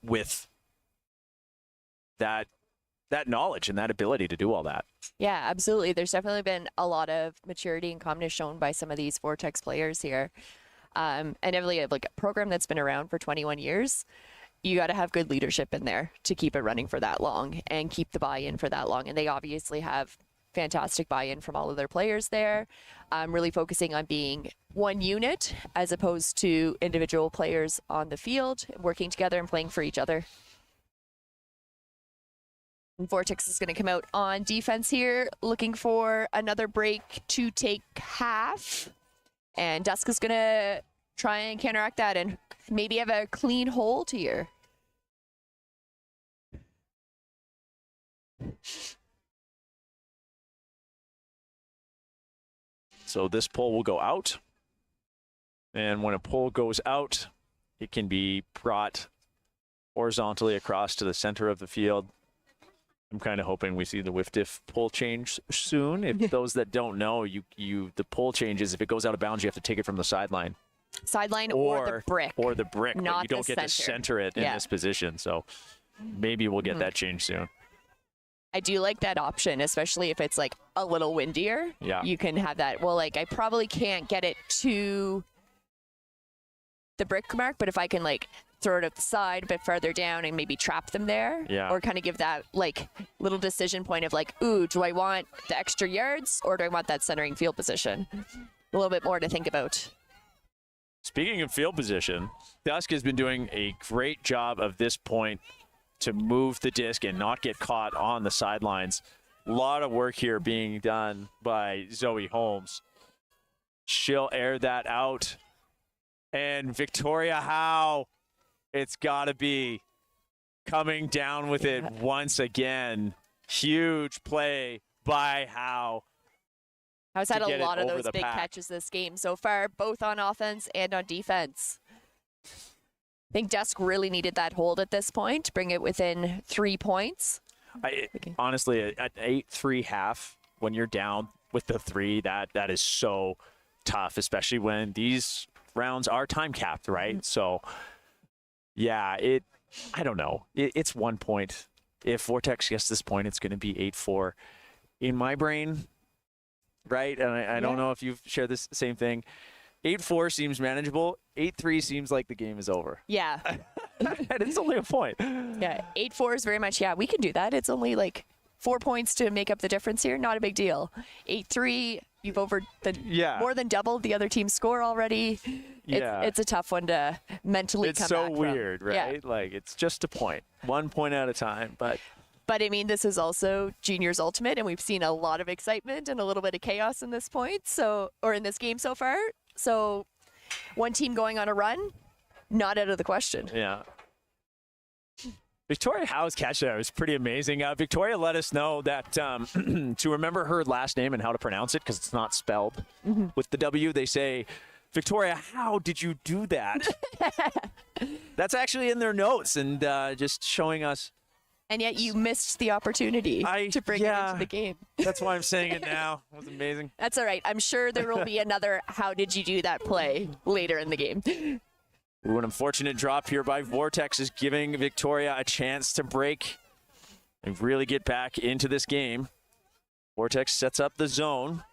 with that knowledge and that ability to do all that. Yeah, absolutely. There's definitely been a lot of maturity and calmness shown by some of these Vortex players here. And definitely like a program that's been around for 21 years. You got to have good leadership in there to keep it running for that long and keep the buy-in for that long. And they obviously have fantastic buy-in from all of their players there. Really focusing on being one unit as opposed to individual players on the field, working together and playing for each other. And Vortex is going to come out on defense here, looking for another break to take half. And Dusk is going to try and counteract that and maybe have a clean hold here. So this pull will go out. And when a pull goes out, it can be brought horizontally across to the center of the field. I'm kind of hoping we see the whiff-diff pull change soon. If those that don't know, the pull changes, if it goes out of bounds, you have to take it from the sideline. Sideline or the brick. Or the brick, not but you don't get to center it in this position. So maybe we'll get that change soon. I do like that option, especially if it's like a little windier. Yeah. You can have that. Well, like I probably can't get it to the brick mark, but if I can like throw it up the side a bit farther down and maybe trap them there, or kind of give that like little decision point of like, ooh, do I want the extra yards or do I want that centering field position? A little bit more to think about. Speaking of field position, Dusk has been doing a great job of this point to move the disc and not get caught on the sidelines. A lot of work here being done by Zoe Holmes. She'll air that out. And Victoria Howe, it's got to be coming down with it once again. Huge play by how. How's to had a get it lot of over those the big pack. catches this game so far, both on offense and on defense. I think Dusk really needed that hold at this point to bring it within 3 points. Honestly, at 8-3 half, when you're down with the 3, that is so tough, especially when these rounds are time capped, right? So, yeah, I don't know. It's 1 point. If Vortex gets this point, it's going to be 8-4. In my brain, right? And I don't know if you've shared this same thing. 8-4 seems manageable. 8-3 seems like the game is over. Yeah. And it's only a point. Yeah. 8-4 is very much, we can do that. It's only like 4 points to make up the difference here. Not a big deal. 8-3, you've more than doubled the other team's score already. It's a tough one to mentally come back from. It's so weird, right? Yeah. Like, it's just a point. 1 point at a time, But I mean, this is also Juniors Ultimate, and we've seen a lot of excitement and a little bit of chaos in this in this game so far. So one team going on a run, not out of the question. Yeah. Victoria Howe's catch there was pretty amazing. Victoria let us know that to remember her last name and how to pronounce it, because it's not spelled with the W, they say, Victoria, how did you do that? That's actually in their notes, and just showing us. And yet you missed the opportunity to bring it into the game. That's why I'm saying it now. It was amazing. That's all right. I'm sure there will be another how did you do that play later in the game. Ooh, an unfortunate drop here by Vortex is giving Victoria a chance to break and really get back into this game. Vortex sets up the zone.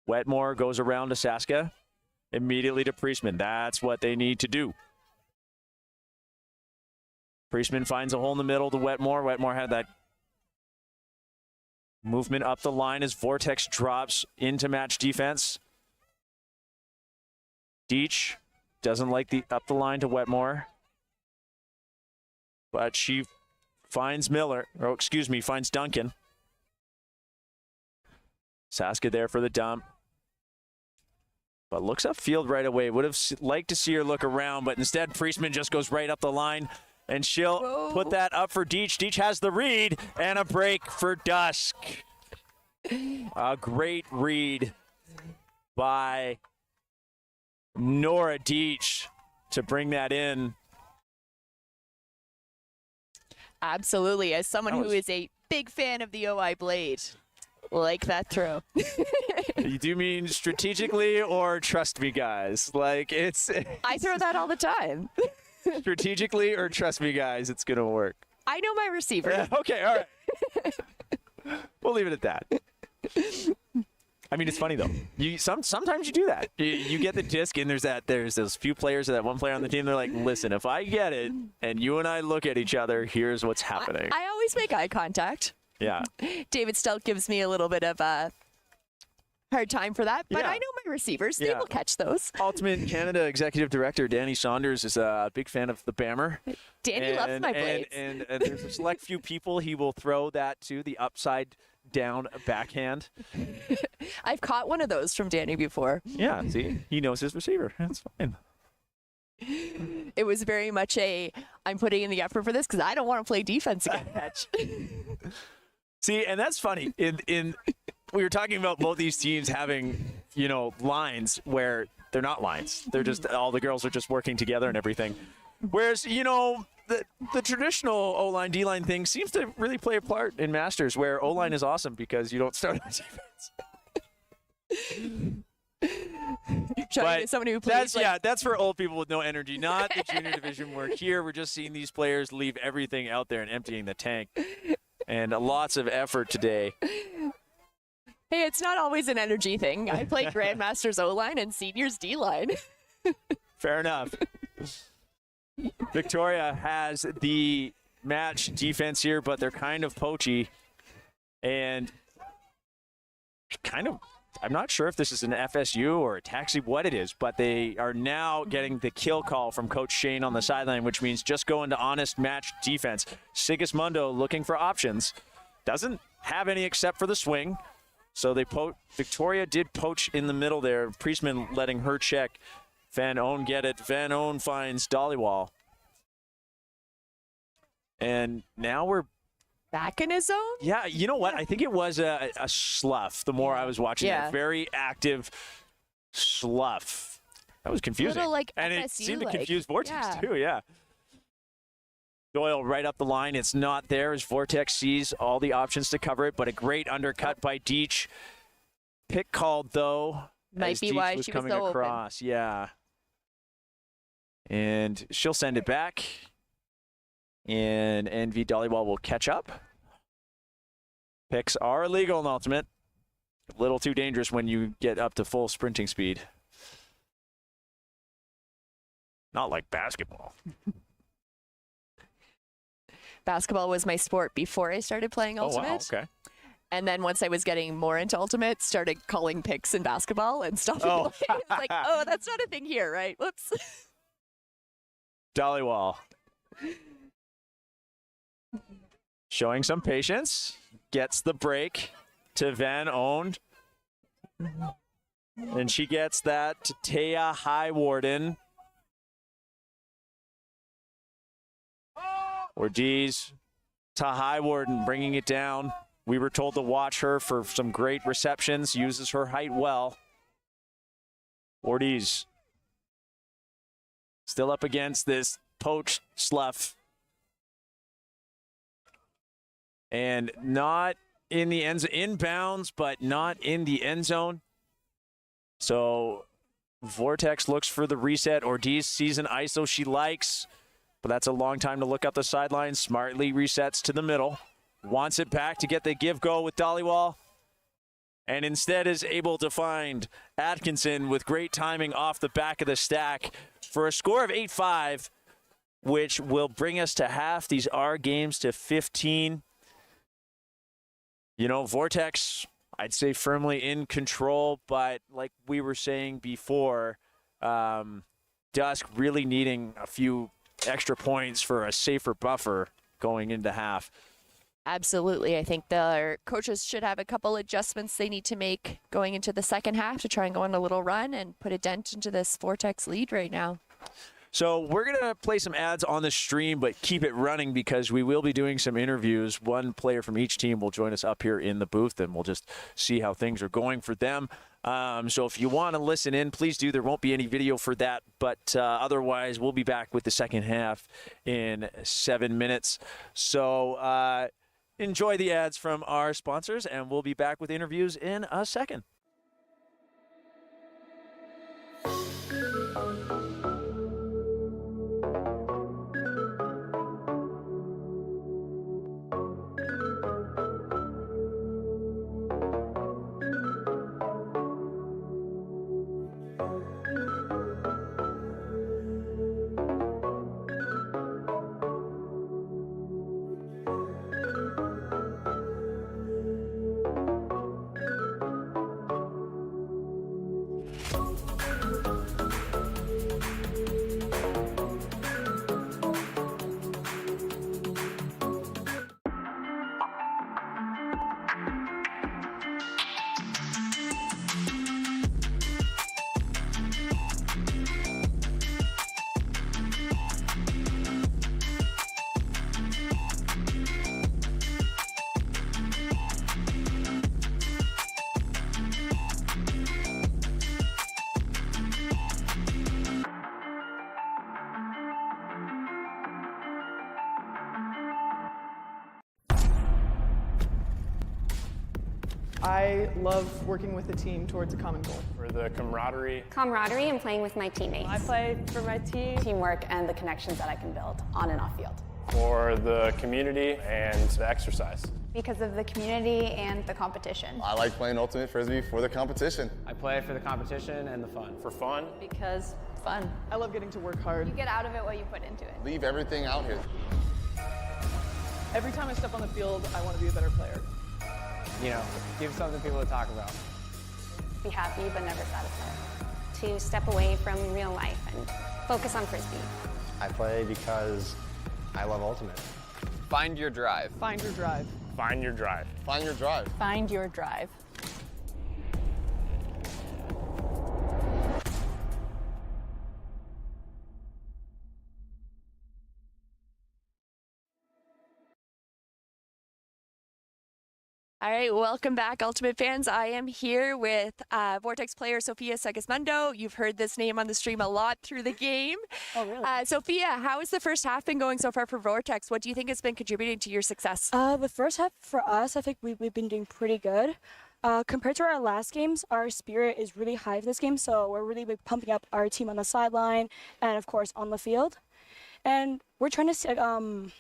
Wetmore goes around to Saska. Immediately to Priestman. That's what they need to do. Priestman finds a hole in the middle to Wetmore. Wetmore had that movement up the line as Vortex drops into match defense. Deach doesn't like the up the line to Wetmore. But she finds finds Duncan. Saska there for the dump. But looks upfield right away. Would have liked to see her look around, but instead Priestman just goes right up the line. And she'll put that up for Deach. Deach has the read and a break for Dusk. A great read by Nora Deach to bring that in. Absolutely. As someone who is a big fan of the OI Blade, like that throw. You do mean strategically or trust me, guys? Like, it's... I throw that all the time. Strategically or trust me, guys, it's going to work. I know my receiver. Yeah, okay, all right. We'll leave it at that. I mean, it's funny, though. Sometimes you do that. You get the disc, and there's those few players, that one player on the team, they're like, listen, if I get it, and you and I look at each other, here's what's happening. I always make eye contact. Yeah. David Stelk gives me a little bit of a hard time for that, but Yeah. I know my receivers. They will catch those. Ultimate Canada Executive Director Danny Saunders is a big fan of the Bammer. Danny loves my blades. And there's a select few people he will throw that to, the upside down backhand. I've caught one of those from Danny before. Yeah, see? He knows his receiver. That's fine. It was very much I'm putting in the effort for this because I don't want to play defense again catch. See, and that's funny. We were talking about both these teams having, lines where they're not lines. They're just, all the girls are just working together and everything. Whereas, the traditional O-line, D-line thing seems to really play a part in Masters, where O-line is awesome because you don't start on defense. Trying to get somebody who plays that's for old people with no energy, not the junior division. We're here, we're just seeing these players leave everything out there and emptying the tank. And lots of effort today. Hey, it's not always an energy thing. I play Grandmasters O-line and Seniors D-line. Fair enough. Victoria has the match defense here, but they're kind of poachy. And I'm not sure if this is an FSU or a taxi, what it is, but they are now getting the kill call from Coach Shane on the sideline, which means just go into honest match defense. Sigismundo looking for options. Doesn't have any except for the swing. So Victoria did poach in the middle there. Priestman letting her check. Van Oon get it. Van Oon finds Dollywall. And now we're back in his zone? Yeah, you know what? I think it was a slough the more I was watching it. Very active slough. That was confusing. A little like and FSU, it seemed to confuse Vortex too, yeah. Doyle right up the line. It's not there as Vortex sees all the options to cover it, but a great undercut by Deitch. Pick called, though. Might be why she was coming so across. open. Yeah. And she'll send it back. And NV Dollywall will catch up. Picks are illegal in Ultimate. A little too dangerous when you get up to full sprinting speed. Not like basketball. Basketball was my sport before I started playing Ultimate. Oh, wow. Okay. And then once I was getting more into Ultimate, started calling picks in basketball and stuff. Oh. It's like, oh, that's not a thing here, right? Whoops. Dollywall. Showing some patience. Gets the break to Van Owned. And she gets that to Taya Highwarden. Ortiz to Highwarden, bringing it down. We were told to watch her for some great receptions. Uses her height well. Ortiz still up against this poached slough. And not in the end zone, inbounds, but not in the end zone. So Vortex looks for the reset. Ortiz sees an ISO she likes, but that's a long time to look up the sideline. Smartly resets to the middle. Wants it back to get the give-go with Dollywall. And instead is able to find Atkinson with great timing off the back of the stack for a score of 8-5, which will bring us to half. These are games to 15. You know, Vortex, I'd say firmly in control, but like we were saying before, Dusk really needing a few extra points for a safer buffer going into half. Absolutely. I think their coaches should have a couple adjustments they need to make going into the second half to try and go on a little run and put a dent into this Vortex lead right now. So we're going to play some ads on the stream, but keep it running because we will be doing some interviews. One player from each team will join us up here in the booth, and we'll just see how things are going for them. So if you want to listen in, please do. There won't be any video for that, but otherwise we'll be back with the second half in 7 minutes. So enjoy the ads from our sponsors, and we'll be back with interviews in a second. I love working with a team towards a common goal. For the camaraderie. Camaraderie and playing with my teammates. I play for my team. Teamwork and the connections that I can build on and off field. For the community and the exercise. Because of the community and the competition. I like playing Ultimate Frisbee for the competition. I play for the competition and the fun. For fun. Because fun. I love getting to work hard. You get out of it what you put into it. Leave everything out here. Every time I step on the field, I want to be a better player. You know, give something people to talk about. Be happy but never satisfied. To step away from real life and focus on Frisbee. I play because I love Ultimate. Find your drive. Find your drive. Find your drive. Find your drive. Find your drive. All right, welcome back, Ultimate fans. I am here with Vortex player Sophia Segismundo. You've heard this name on the stream a lot through the game. Oh, really? Sophia, how has the first half been going so far for Vortex? What do you think has been contributing to your success? The first half for us, I think we've been doing pretty good. Compared to our last games, our spirit is really high for this game, so we're really pumping up our team on the sideline and, of course, on the field. And we're trying to,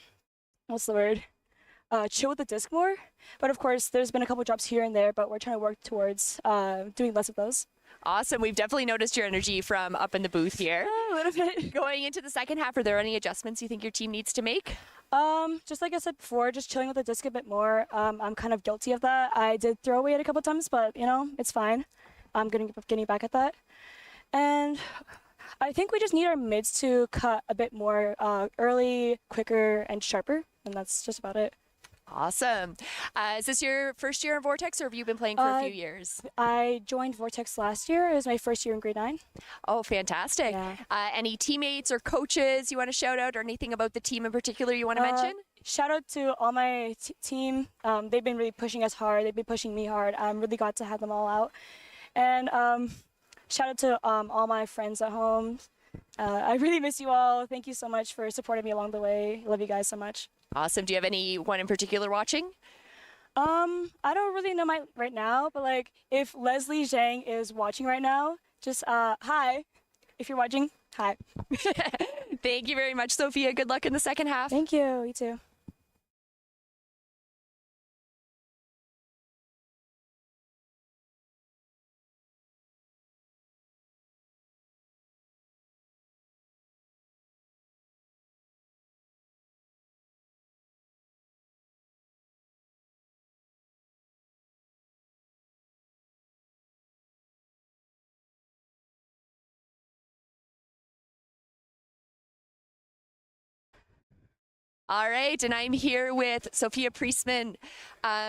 what's the word? Chill with the disc more. But of course, there's been a couple drops here and there, but we're trying to work towards doing less of those. Awesome. We've definitely noticed your energy from up in the booth here. A little bit. Going into the second half, are there any adjustments you think your team needs to make? Just like I said before, just chilling with the disc a bit more. I'm kind of guilty of that. I did throw away it a couple times, but you know, it's fine. I'm getting back at that. And I think we just need our mids to cut a bit more early, quicker, and sharper, and that's just about it. Awesome. Is this your first year in Vortex, or have you been playing for a few years? I joined Vortex last year. It was my first year in grade 9. Oh, fantastic. Yeah. Any teammates or coaches you want to shout out, or anything about the team in particular you want to mention? Shout out to all my team. They've been really pushing us hard. They've been pushing me hard. I'm really glad to have them all out. And shout out to all my friends at home. I really miss you all. Thank you so much for supporting me along the way. Love you guys so much. Awesome. Do you have anyone in particular watching? I don't really know right now, but like if Leslie Zhang is watching right now, just hi. If you're watching, hi. Thank you very much, Sophia. Good luck in the second half. Thank you. You too. All right, and I'm here with Sophia Priestman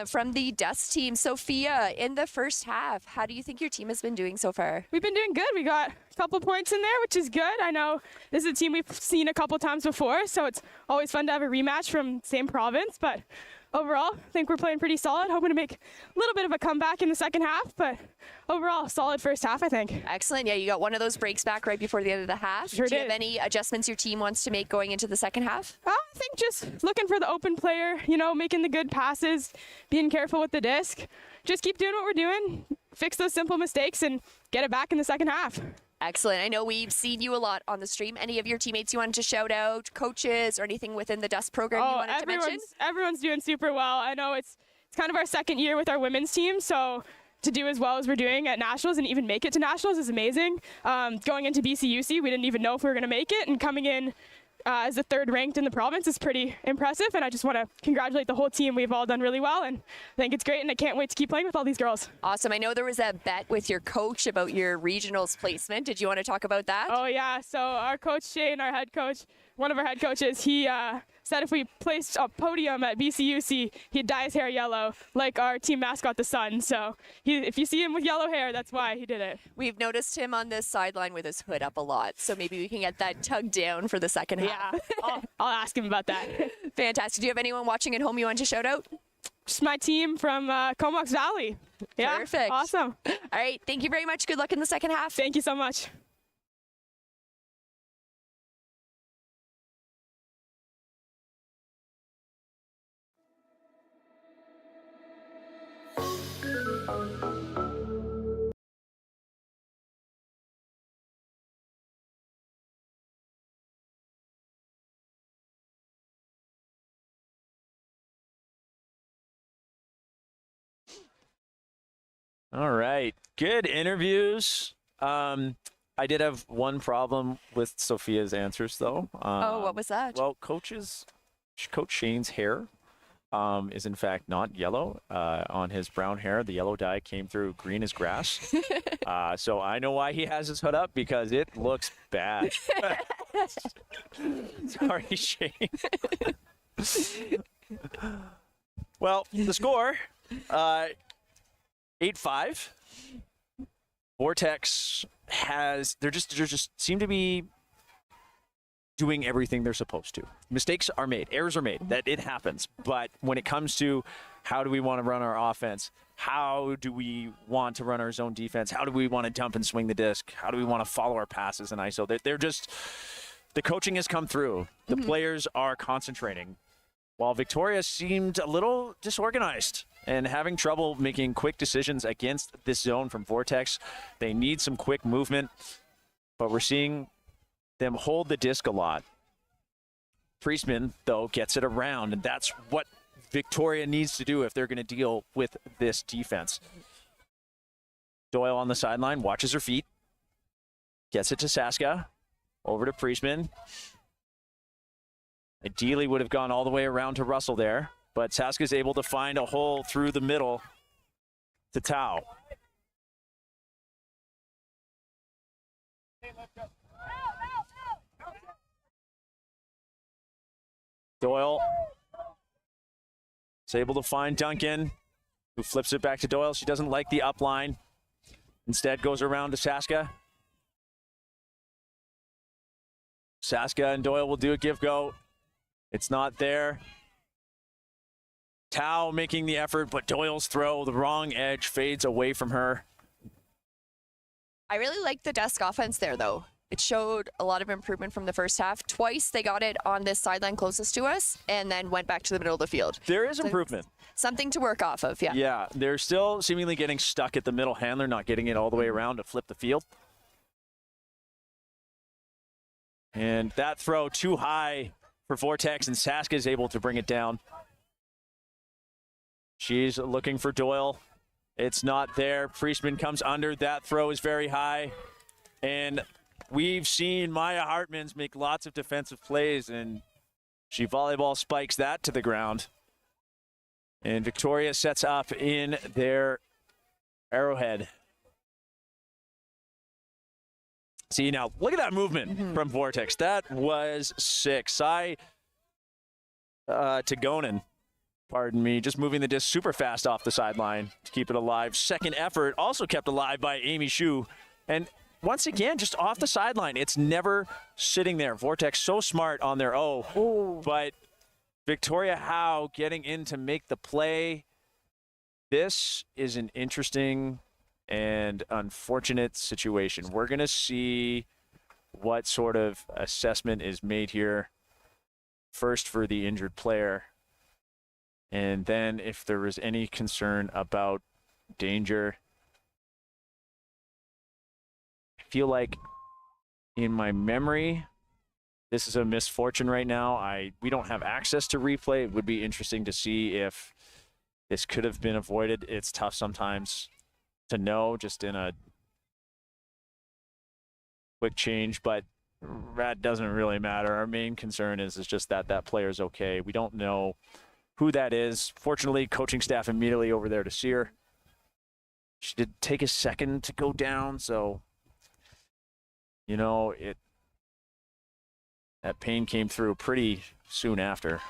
from the Dusk team. Sophia, in the first half, how do you think your team has been doing so far? We've been doing good. We got a couple points in there, which is good. I know this is a team we've seen a couple times before, so it's always fun to have a rematch from same province. But overall, I think we're playing pretty solid. Hoping to make a little bit of a comeback in the second half, but overall, solid first half, I think. Excellent. Yeah, you got one of those breaks back right before the end of the half. Sure do you did. have any adjustments your team wants to make going into the second half? I think just looking for the open player, you know, making the good passes, being careful with the disc. Just keep doing what we're doing, fix those simple mistakes, and get it back in the second half. Excellent. I know we've seen you a lot on the stream. Any of your teammates you wanted to shout out, coaches, or anything within the Dusk program you wanted to mention? Everyone's doing super well. I know it's kind of our second year with our women's team, so to do as well as we're doing at Nationals and even make it to Nationals is amazing. Going into BCUC, we didn't even know if we were going to make it, and coming in as the third ranked in the province is pretty impressive, and I just want to congratulate the whole team. We've all done really well, and I think it's great, and I can't wait to keep playing with all these girls. Awesome. I know there was a bet with your coach about your regionals placement. Did you want to talk about that? Oh, yeah. So our coach, Shane, our head coach, one of our head coaches, he said if we placed a podium at BCUC, he'd dye his hair yellow, like our team mascot, the sun. So if you see him with yellow hair, that's why he did it. We've noticed him on this sideline with his hood up a lot, so maybe we can get that tugged down for the second half. Yeah, I'll ask him about that. Fantastic. Do you have anyone watching at home you want to shout out? Just my team from Comox Valley. Yeah, perfect. Awesome. All right. Thank you very much. Good luck in the second half. Thank you so much. All right. Good interviews. I did have one problem with Sophia's answers, though. What was that? Well, Coach Shane's hair is, in fact, not yellow. On his brown hair, the yellow dye came through green as grass. So I know why he has his hood up, because it looks bad. Sorry, Shane. Well, the score, 8-5. Vortex they just seem to be doing everything they're supposed to. Mistakes are made, errors are made, that it happens. But when it comes to How do we want to run our offense? How do we want to run our zone defense? How do we want to dump and swing the disc? How do we want to follow our passes in ISO? They're just, the coaching has come through. The players are concentrating. While Victoria seemed a little disorganized and having trouble making quick decisions against this zone from Vortex. They need some quick movement, but we're seeing them hold the disc a lot. Priestman, though, gets it around, and that's what Victoria needs to do if they're going to deal with this defense. Doyle on the sideline, watches her feet, gets it to Saska, over to Priestman. Ideally would have gone all the way around to Russell there, but Saska's able to find a hole through the middle to Tao. Doyle is able to find Duncan, who flips it back to Doyle. She doesn't like the up line. Instead goes around to Saska. Saska and Doyle will do a give-go. It's not there. Tao making the effort, but Doyle's throw, the wrong edge, fades away from her. I really like the Dusk offense there, though. It showed a lot of improvement from the first half. Twice they got it on this sideline closest to us and then went back to the middle of the field. There is improvement. Something to work off of, yeah. Yeah, they're still seemingly getting stuck at the middle handler, not getting it all the way around to flip the field. And that throw too high for Vortex, and Saska is able to bring it down. She's looking for Doyle. It's not there. Priestman comes under. That throw is very high. And we've seen Maya Hartmans make lots of defensive plays, and she volleyball spikes that to the ground. And Victoria sets up in their Arrowhead. See, now, look at that movement from Vortex. That was sick. Sai Tagonen, pardon me, just moving the disc super fast off the sideline to keep it alive. Second effort, also kept alive by Amy Shu. And once again, just off the sideline. It's never sitting there. Vortex so smart on their O. But Victoria Howe getting in to make the play. This is an interesting and unfortunate situation. We're going to see what sort of assessment is made here. First for the injured player. And then if there was any concern about danger. I feel like in my memory, this is a misfortune right now. We don't have access to replay. It would be interesting to see if this could have been avoided. It's tough sometimes to know just in a quick change, but that doesn't really matter. Our main concern is just that that player's okay. We don't know who that is. Fortunately, coaching staff immediately over there to see her. She did take a second to go down, so you know, that pain came through pretty soon after.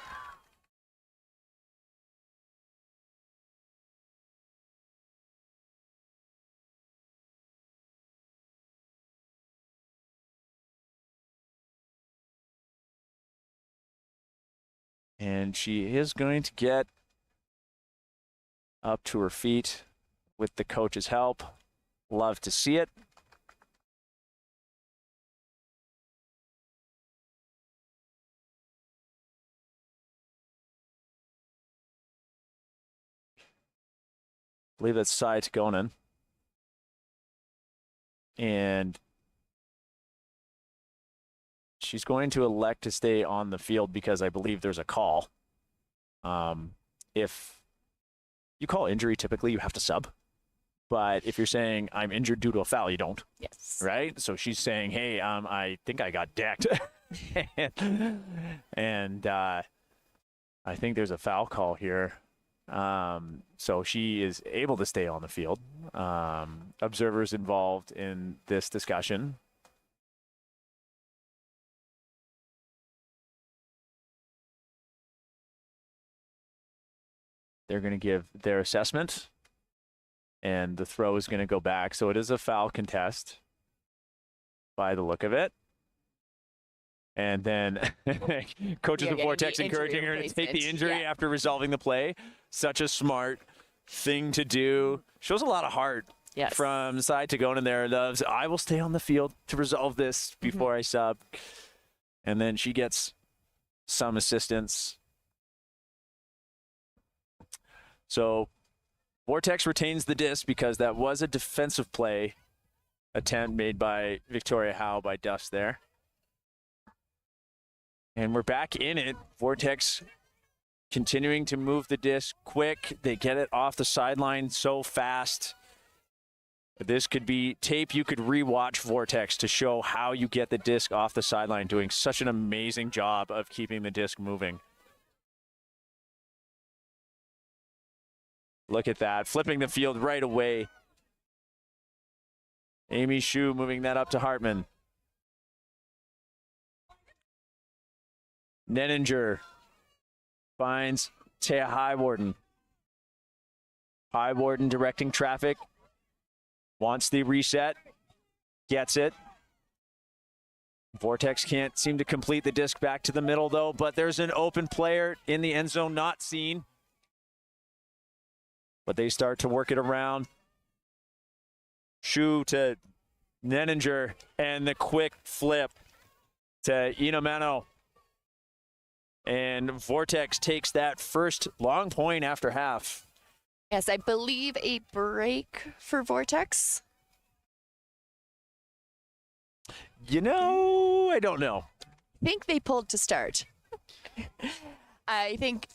And she is going to get up to her feet with the coach's help. Love to see it. I believe that's Sai Tagonen. And she's going to elect to stay on the field because I believe there's a call. If you call injury, typically you have to sub. But if you're saying I'm injured due to a foul, you don't. Yes. Right? So she's saying, hey, I think I got decked. and I think there's a foul call here. So she is able to stay on the field. Observers involved in this discussion. They're going to give their assessment, and the throw is going to go back. So it is a foul contest by the look of it. And then coaches of Vortex encouraging her to take the injury after resolving the play. Such a smart thing to do. Shows a lot of heart from side to going in there. Loves, I will stay on the field to resolve this before I sub. And then she gets some assistance. So Vortex retains the disc because that was a defensive play attempt made by Victoria Howe by Dusk there. And we're back in it. Vortex continuing to move the disc quick. They get it off the sideline so fast. This could be tape you could rewatch Vortex to show how you get the disc off the sideline, doing such an amazing job of keeping the disc moving. Look at that, flipping the field right away. Amy Shu moving that up to Hartman. Nenninger finds Taya Highwarden. Highwarden directing traffic. Wants the reset. Gets it. Vortex can't seem to complete the disc back to the middle, though, but there's an open player in the end zone not seen. But they start to work it around. Shu to Nenninger, and the quick flip to Inamano. And Vortex takes that first long point after half. Yes, I believe a break for Vortex. You know, I don't know. I think they pulled to start. I think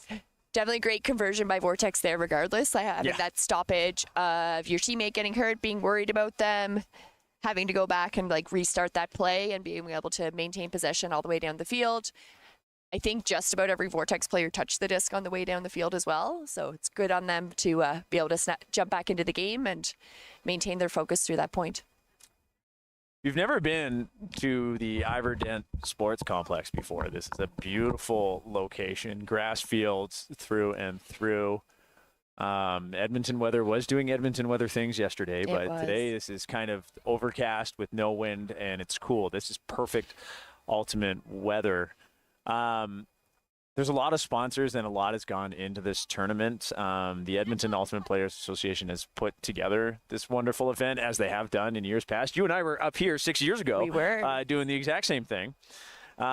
definitely great conversion by Vortex there regardless. Having that stoppage of your teammate getting hurt, being worried about them, having to go back and like restart that play and being able to maintain possession all the way down the field. I think just about every Vortex player touched the disc on the way down the field as well. So it's good on them to be able to jump back into the game and maintain their focus through that point. You've never been to the Iverdent Sports Complex before. This is a beautiful location, grass fields through and through. Edmonton weather was doing Edmonton weather things yesterday, but today this is kind of overcast with no wind, and it's cool. This is perfect ultimate weather. There's a lot of sponsors and a lot has gone into this tournament. The Edmonton Ultimate Players Association has put together this wonderful event as they have done in years past. You and I were up here 6 years ago. We were. Doing the exact same thing. You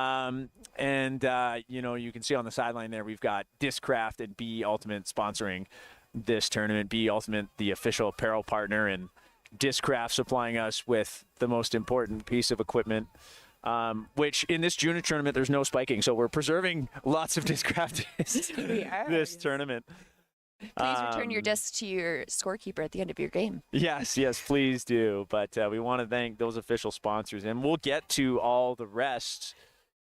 know, you can see on the sideline there, we've got Discraft and B Ultimate sponsoring this tournament. B Ultimate, the official apparel partner, and Discraft supplying us with the most important piece of equipment. Which in this junior tournament, there's no spiking. So we're preserving lots of Discraft this tournament. Please return your disc to your scorekeeper at the end of your game. Yes, please do. But we want to thank those official sponsors. And we'll get to all the rest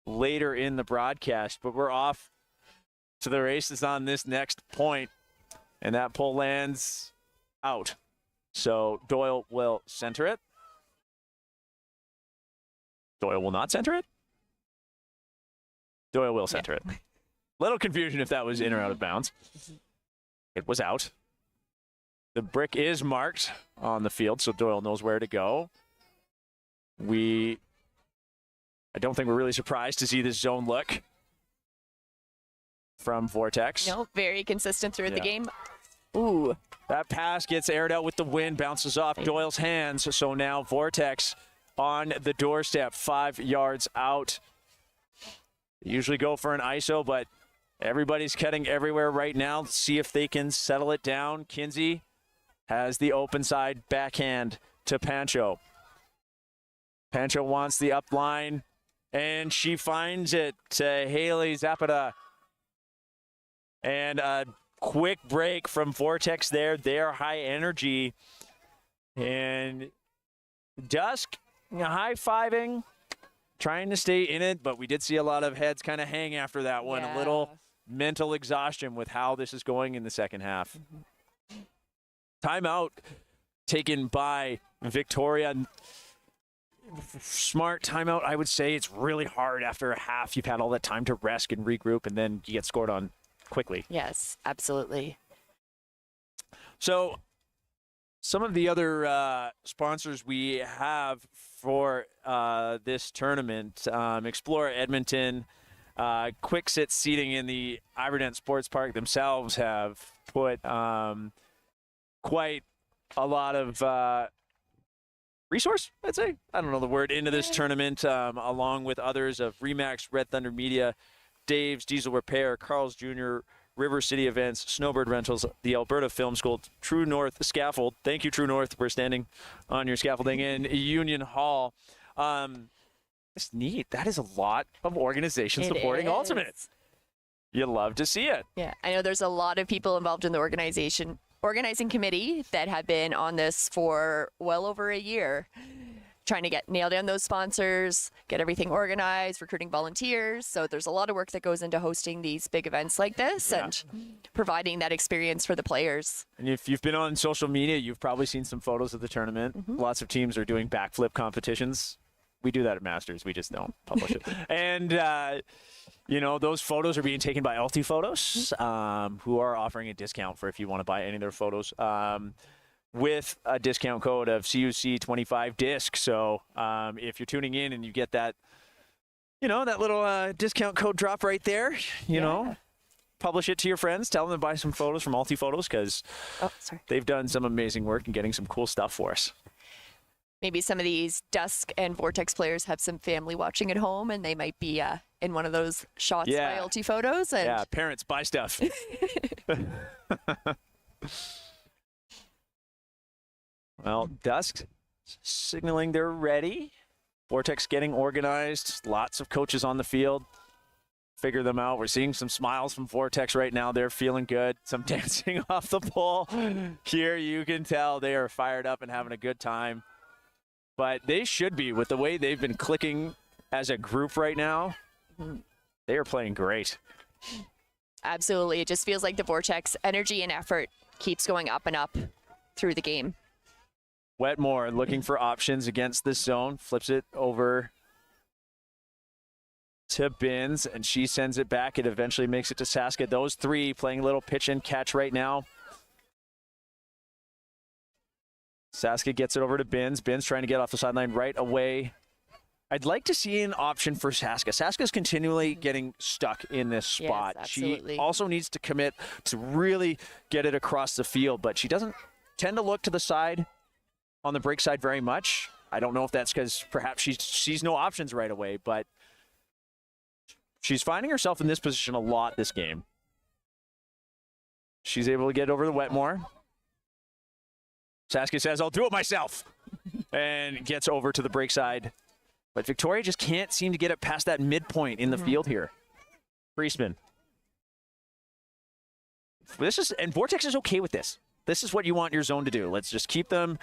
later in the broadcast. But we're off to the races on this next point. And that pull lands out. So Doyle will center it. Doyle will not center it. Doyle will center it. Little confusion if that was in or out of bounds. It was out. The brick is marked on the field, so Doyle knows where to go. I don't think we're really surprised to see this zone look from Vortex. No, very consistent throughout the game. Ooh. That pass gets aired out with the wind, bounces off Doyle's hands, so now Vortex on the doorstep, 5 yards out. Usually go for an ISO, but everybody's cutting everywhere right now. Let's see if they can settle it down. Kinsey has the open side backhand to Pancho. Pancho wants the up line, and she finds it to Haley Zapata. And a quick break from Vortex there. They're high energy. And Dusk high-fiving, trying to stay in it, but we did see a lot of heads kind of hang after that one. A little mental exhaustion with how this is going in the second half. Timeout taken by Victoria. Smart timeout, I would say. It's really hard after a half. You've had all that time to rest and regroup, and then you get scored on quickly. Yes, absolutely. So Some of the other sponsors we have for this tournament, Explore Edmonton, Quick Sit Seating in the Iverden Sports Park themselves have put quite a lot of resource, I'd say, I don't know the word, into this tournament, along with others of Remax, Red Thunder Media, Dave's Diesel Repair, Carl's Jr., River City Events, Snowbird Rentals, the Alberta Film School, True North Scaffold. Thank you, True North, for standing on your scaffolding in Union Hall. It's neat. That is a lot of organization supporting Ultimate. You love to see it. Yeah, I know there's a lot of people involved in the organizing committee that have been on this for well over a year, trying to nail down those sponsors, get everything organized, recruiting volunteers. So there's a lot of work that goes into hosting these big events like this and providing that experience for the players. And if you've been on social media, you've probably seen some photos of the tournament. Lots of teams are doing backflip competitions. We do that at Masters. We just don't publish it. And, you know, those photos are being taken by Ulti Photos, who are offering a discount for if you want to buy any of their photos. With a discount code of CUC 25 disc. So if you're tuning in and you get that, you know, that little discount code drop right there, you know, publish it to your friends. Tell them to buy some photos from Alti Photos because they've done some amazing work and getting some cool stuff for us. Maybe some of these Dusk and Vortex players have some family watching at home and they might be in one of those shots by Alti Photos. And yeah, parents, buy stuff. Well, Dusk signaling they're ready. Vortex getting organized. Lots of coaches on the field. Figure them out. We're seeing some smiles from Vortex right now. They're feeling good. Some dancing off the pole. Here you can tell they are fired up and having a good time. But they should be with the way they've been clicking as a group right now. They are playing great. Absolutely. It just feels like the Vortex energy and effort keeps going up and up through the game. Wetmore looking for options against this zone. Flips it over to Binns, and she sends it back. It eventually makes it to Saska. Those three playing a little pitch and catch right now. Saska gets it over to Binns. Binns trying to get off the sideline right away. I'd like to see an option for Saska. Saska's continually getting stuck in this spot. Yes, absolutely. She also needs to commit to really get it across the field, but she doesn't tend to look to the side on the break side very much. I don't know if that's because perhaps she sees no options right away, but she's finding herself in this position a lot this game. She's able to get over to Wetmore. Saska says, I'll do it myself, and gets over to the break side. But Victoria just can't seem to get it past that midpoint in the field here. Priestman. And Vortex is okay with this. This is what you want your zone to do. Let's just keep them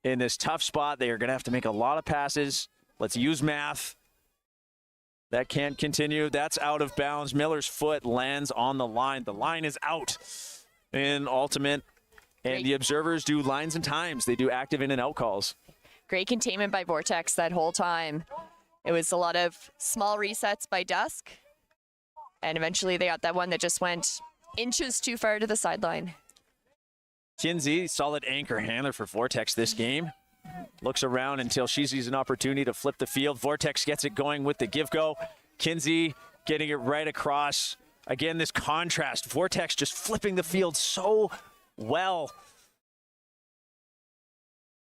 in this tough spot. They are going to have to make a lot of passes. Let's use math. That can't continue. That's out of bounds. Miller's foot lands on the line. The line is out in ultimate. And the observers do lines and times. They do active in and out calls. Great containment by Vortex that whole time. It was a lot of small resets by Dusk. And eventually they got that one that just went inches too far to the sideline. Kinsey, solid anchor handler for Vortex this game. Looks around until she sees an opportunity to flip the field. Vortex gets it going with the give-go. Kinsey getting it right across. Again, this contrast. Vortex just flipping the field so well.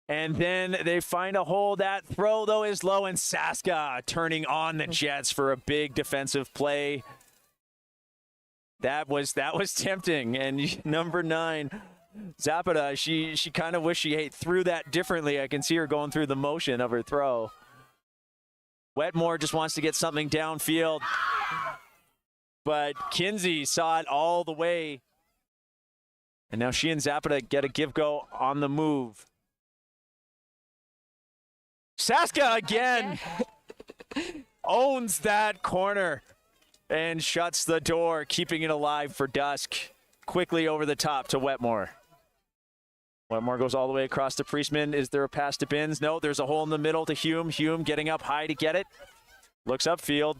And then they find a hole. That throw, though, is low, and Saska turning on the Jets for a big defensive play. That was tempting. And number 9, Zapata, she kind of wished she threw that differently. I can see her going through the motion of her throw. Wetmore just wants to get something downfield. But Kinsey saw it all the way. And now she and Zapata get a give-go on the move. Saska again owns that corner and shuts the door, keeping it alive for Dusk. Quickly over the top to Wetmore. Wetmore goes all the way across to Priestman. Is there a pass to Binns? No, there's a hole in the middle to Hume. Hume getting up high to get it. Looks upfield.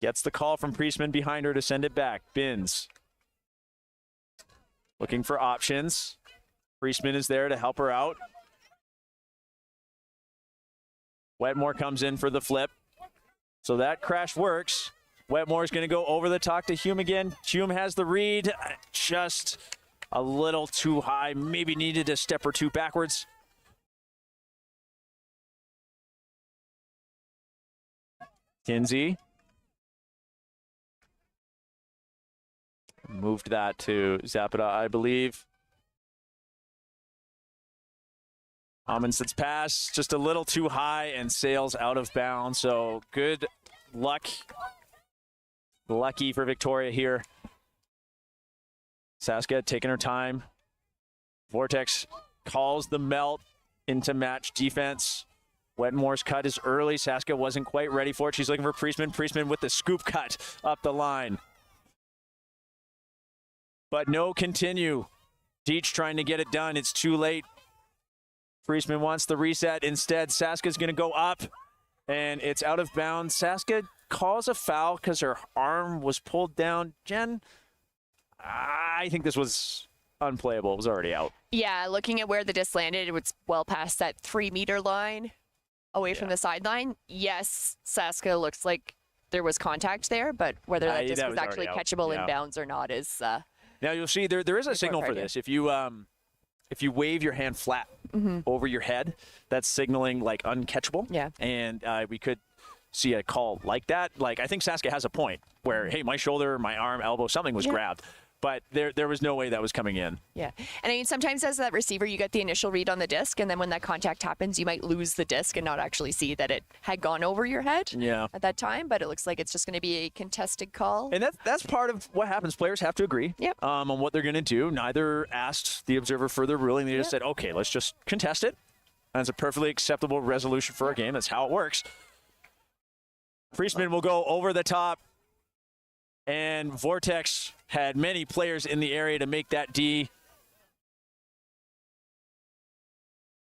Gets the call from Priestman behind her to send it back. Binns looking for options. Priestman is there to help her out. Wetmore comes in for the flip. So that crash works. Wetmore's going to go over the top to Hume again. Hume has the read. Just a little too high. Maybe needed a step or two backwards. Kinsey. Moved that to Zapata, I believe. Amundsen's pass just a little too high and sails out of bounds. So good luck. Lucky for Victoria here. Saska taking her time. Vortex calls the melt into match defense. Wetmore's cut is early. Saska wasn't quite ready for it. She's looking for Priestman. Priestman with the scoop cut up the line. But no continue. Deach trying to get it done. It's too late. Priestman wants the reset. Instead, Saska's going to go up, and it's out of bounds. Saska calls a foul because her arm was pulled down. Jen, I think this was unplayable. It was already out. Yeah, looking at where the disc landed, it was well past that 3-meter line away from the sideline. Yes, Saska looks like there was contact there, but whether that disc was actually catchable in bounds or not is... now you'll see there is a signal for this. If you wave your hand flat over your head, that's signaling like uncatchable. Yeah. And we could see a call like that. Like, I think Saska has a point where, hey, my shoulder, my arm, elbow, something was grabbed. But there was no way that was coming in. Yeah. And I mean, sometimes as that receiver, you get the initial read on the disc, and then when that contact happens, you might lose the disc and not actually see that it had gone over your head at that time. But it looks like it's just going to be a contested call. And that's part of what happens. Players have to agree on what they're going to do. Neither asked the observer for their ruling. They just said, okay, let's just contest it. That's a perfectly acceptable resolution for a game. That's how it works. Priestman will go over the top. And Vortex had many players in the area to make that D.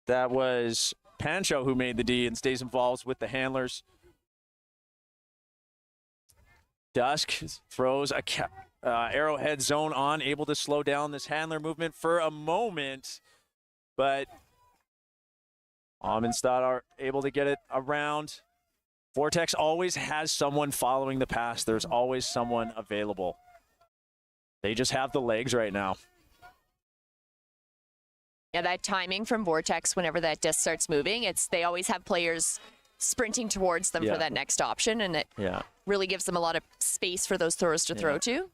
That was Pancho who made the D and stays involved with the handlers. Dusk throws a arrowhead zone on, able to slow down this handler movement for a moment. But Amundsen are able to get it around. Vortex always has someone following the pass. There's always someone available. They just have the legs right now. Yeah, that timing from Vortex, whenever that disc starts moving, they always have players sprinting towards them for that next option, and it really gives them a lot of space for those throws to throw to.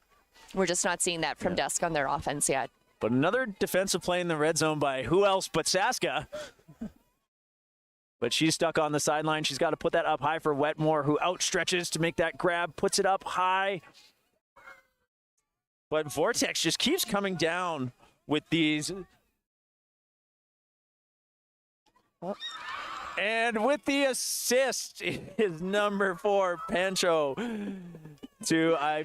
We're just not seeing that from Dusk on their offense yet. But another defensive play in the red zone by who else but Saska. But she's stuck on the sideline. She's got to put that up high for Wetmore, who outstretches to make that grab, puts it up high. But Vortex just keeps coming down with these. And with the assist is number 4, Pancho. I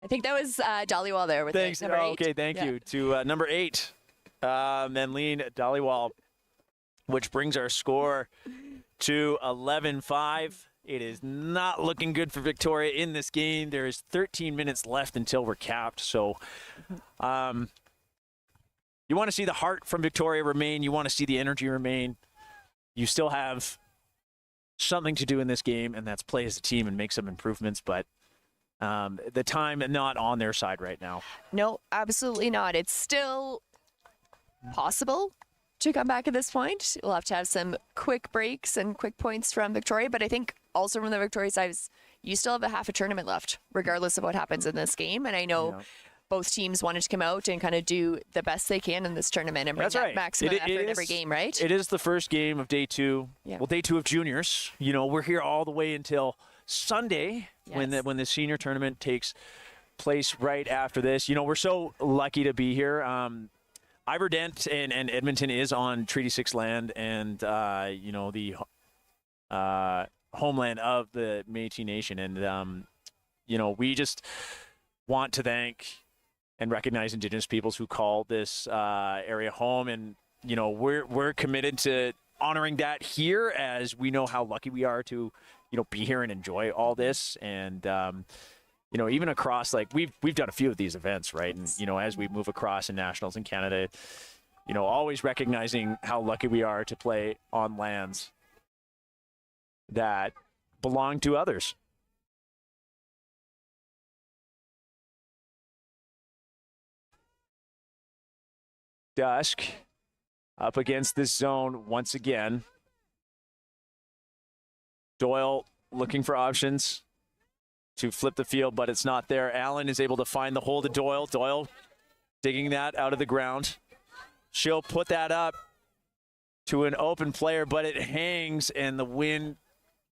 think that was Dhaliwal there with number 8. Okay, thank you. To number 8, Manleen Dhaliwal, which brings our score to 11-5. It is not looking good for Victoria in this game. There is 13 minutes left until we're capped. So you want to see the heart from Victoria remain. You want to see the energy remain. You still have something to do in this game, and that's play as a team and make some improvements. But the time not on their side right now. No, absolutely not. It's still possible to come back at this point. We'll have to have some quick breaks and quick points from Victoria, but I think also from the Victoria side, you still have a half a tournament left, regardless of what happens in this game. And I know both teams wanted to come out and kind of do the best they can in this tournament and bring that maximum effort in every game, right? It is the first game of day 2. Yeah. Well, day 2 of juniors. You know, we're here all the way until Sunday when the senior tournament takes place right after this. You know, we're so lucky to be here. Iverdent and Edmonton is on Treaty 6 land and, you know, the homeland of the Métis Nation. And, you know, we just want to thank and recognize Indigenous peoples who call this area home. And, you know, we're committed to honoring that here, as we know how lucky we are to, you know, be here and enjoy all this. And, you know, even across, like, we've done a few of these events, right? And, you know, as we move across in nationals in Canada, you know, always recognizing how lucky we are to play on lands that belong to others. Dusk up against this zone once again. Doyle looking for options to flip the field, but it's not there. Allen is able to find the hole to Doyle. Doyle digging that out of the ground. She'll put that up to an open player, but it hangs and the wind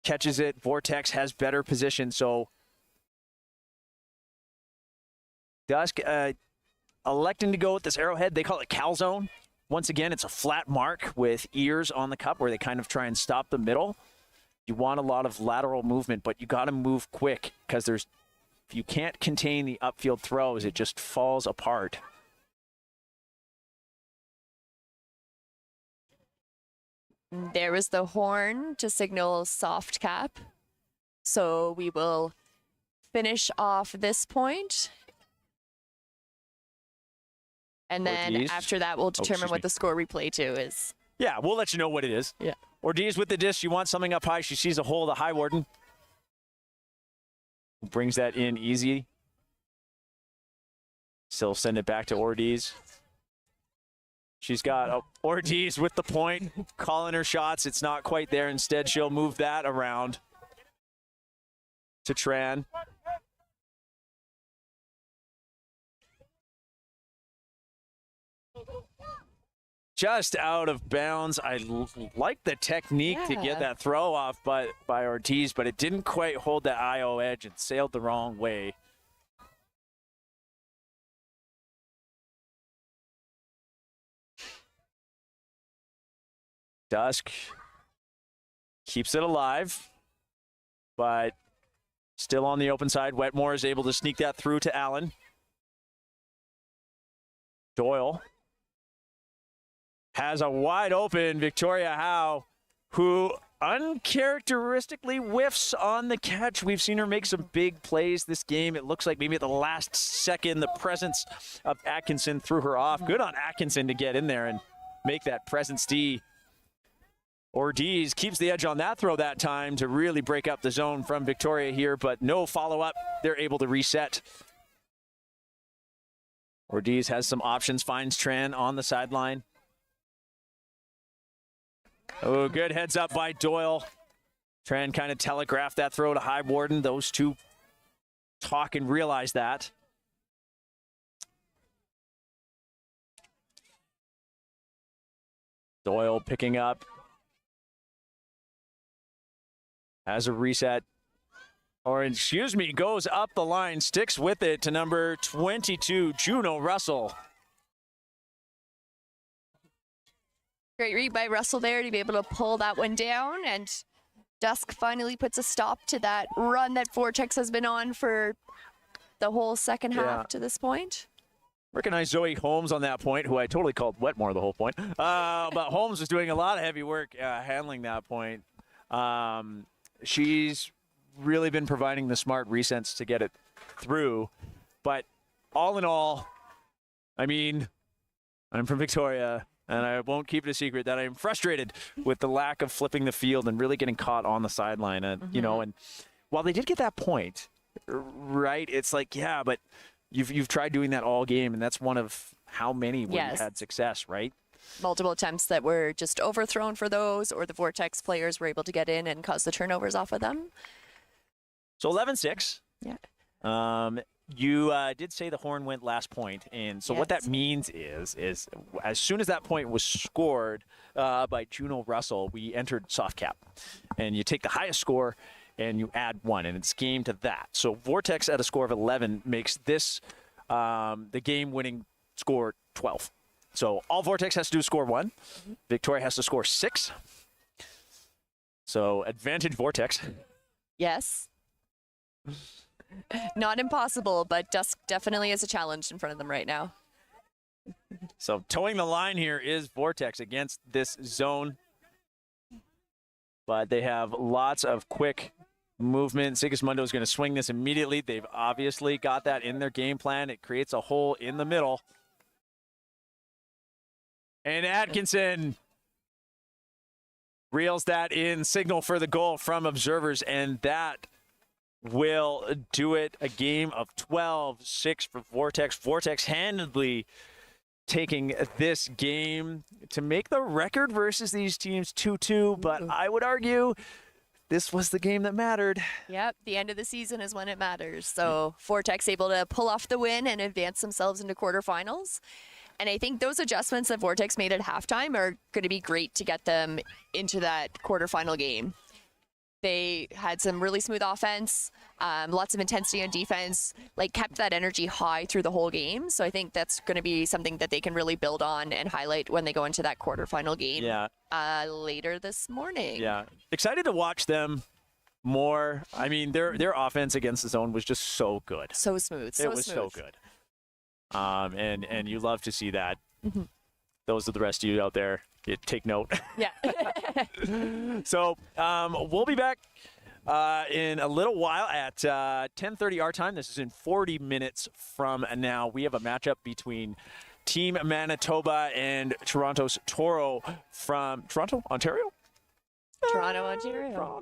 catches it. Vortex has better position, so Dusk electing to go with this arrowhead. They call it calzone. Once again, it's a flat mark with ears on the cup where they kind of try and stop the middle. You want a lot of lateral movement, but you got to move quick because if you can't contain the upfield throws, it just falls apart. There is the horn to signal soft cap. So we will finish off this point. And then Ortiz. after that, we'll determine what the score replay to is. Yeah, we'll let you know what it is. Yeah. Ortiz with the disc. You want something up high. She sees a hole, the high warden. Brings that in easy. Still send it back to Ortiz. She's got Ortiz with the point, calling her shots. It's not quite there. Instead, she'll move that around to Tran. Just out of bounds. I like the technique to get that throw off by Ortiz, but it didn't quite hold that IO edge and sailed the wrong way. Dusk keeps it alive, but still on the open side. Wetmore is able to sneak that through to Allen. Doyle has a wide open Victoria Howe, who uncharacteristically whiffs on the catch. We've seen her make some big plays this game. It looks like maybe at the last second, the presence of Atkinson threw her off. Good on Atkinson to get in there and make that presence D. Ortiz keeps the edge on that throw that time to really break up the zone from Victoria here, but no follow-up. They're able to reset. Ortiz has some options, finds Tran on the sideline. Oh, good heads up by Doyle. Tran kind of telegraphed that throw to High Warden. Those two talk and realize that. Doyle picking up. Has a reset. Or, excuse me, goes up the line, sticks with it to number 22, Juno Russell. Great read by Russell there to be able to pull that one down, and Dusk finally puts a stop to that run that Vortex has been on for the whole second half to this point. Recognize Zoe Holmes on that point, who I totally called Wetmore the whole point. But Holmes was doing a lot of heavy work handling that point. She's really been providing the smart resets to get it through. But all in all, I mean, I'm from Victoria, and I won't keep it a secret that I'm frustrated with the lack of flipping the field and really getting caught on the sideline. And, you know, and while they did get that point, right, it's like, yeah, but you've tried doing that all game, and that's one of how many where you had success, right? Multiple attempts that were just overthrown for those, or the Vortex players were able to get in and cause the turnovers off of them. So 11-6. Yeah. You did say the horn went last point, and so what that means is as soon as that point was scored by Juno Russell, we entered soft cap, and you take the highest score and you add 1, and it's game to that. So Vortex at a score of 11 makes this the game-winning score 12. So all Vortex has to do is score 1. Victoria has to score 6. So advantage Vortex. Yes. Not impossible, but Dusk definitely is a challenge in front of them right now. So towing the line here is Vortex against this zone. But they have lots of quick movement. Sigismundo is going to swing this immediately. They've obviously got that in their game plan. It creates a hole in the middle. And Atkinson reels that in, signal for the goal from observers, and that will do it. A game of 12-6 for Vortex. Vortex handedly taking this game to make the record versus these teams 2-2, but I would argue this was the game that mattered. Yep, the end of the season is when it matters. So Vortex able to pull off the win and advance themselves into quarterfinals. And I think those adjustments that Vortex made at halftime are going to be great to get them into that quarterfinal game. They had some really smooth offense, lots of intensity on defense, like kept that energy high through the whole game. So I think that's going to be something that they can really build on and highlight when they go into that quarterfinal game later this morning. Yeah, excited to watch them more. I mean, their offense against the zone was just so good. So smooth. It was so good. And you love to see that. Mm-hmm. Those are the rest of you out there. Take note. Yeah. So we'll be back in a little while at 10:30 our time. This is in 40 minutes from now. We have a matchup between Team Manitoba and Toronto's Toro from Toronto, Ontario? Toronto, Ontario.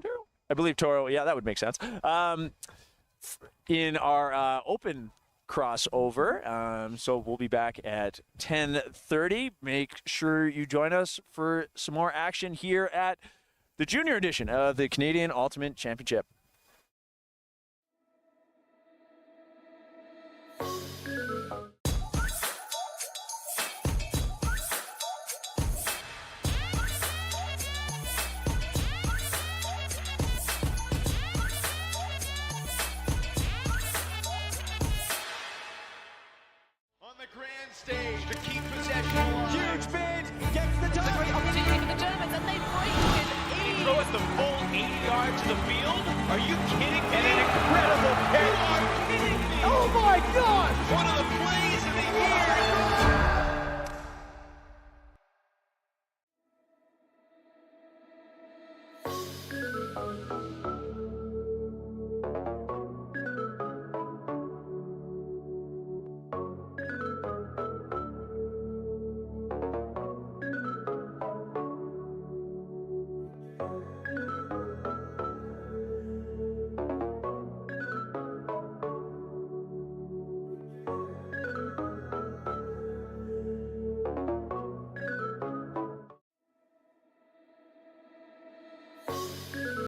I believe Toro. Yeah, that would make sense. In our open crossover. So we'll be back at 10:30. Make sure you join us for some more action here at the junior edition of the Canadian Ultimate Championship. Stage to keep possession alive. Huge bid, gets the touch. Great opportunity for the Germans, and they break it. Throw it the full 80 yards to the field. Are you kidding me? And an incredible catch. You are kidding me. Oh my God! One of the plays of the year.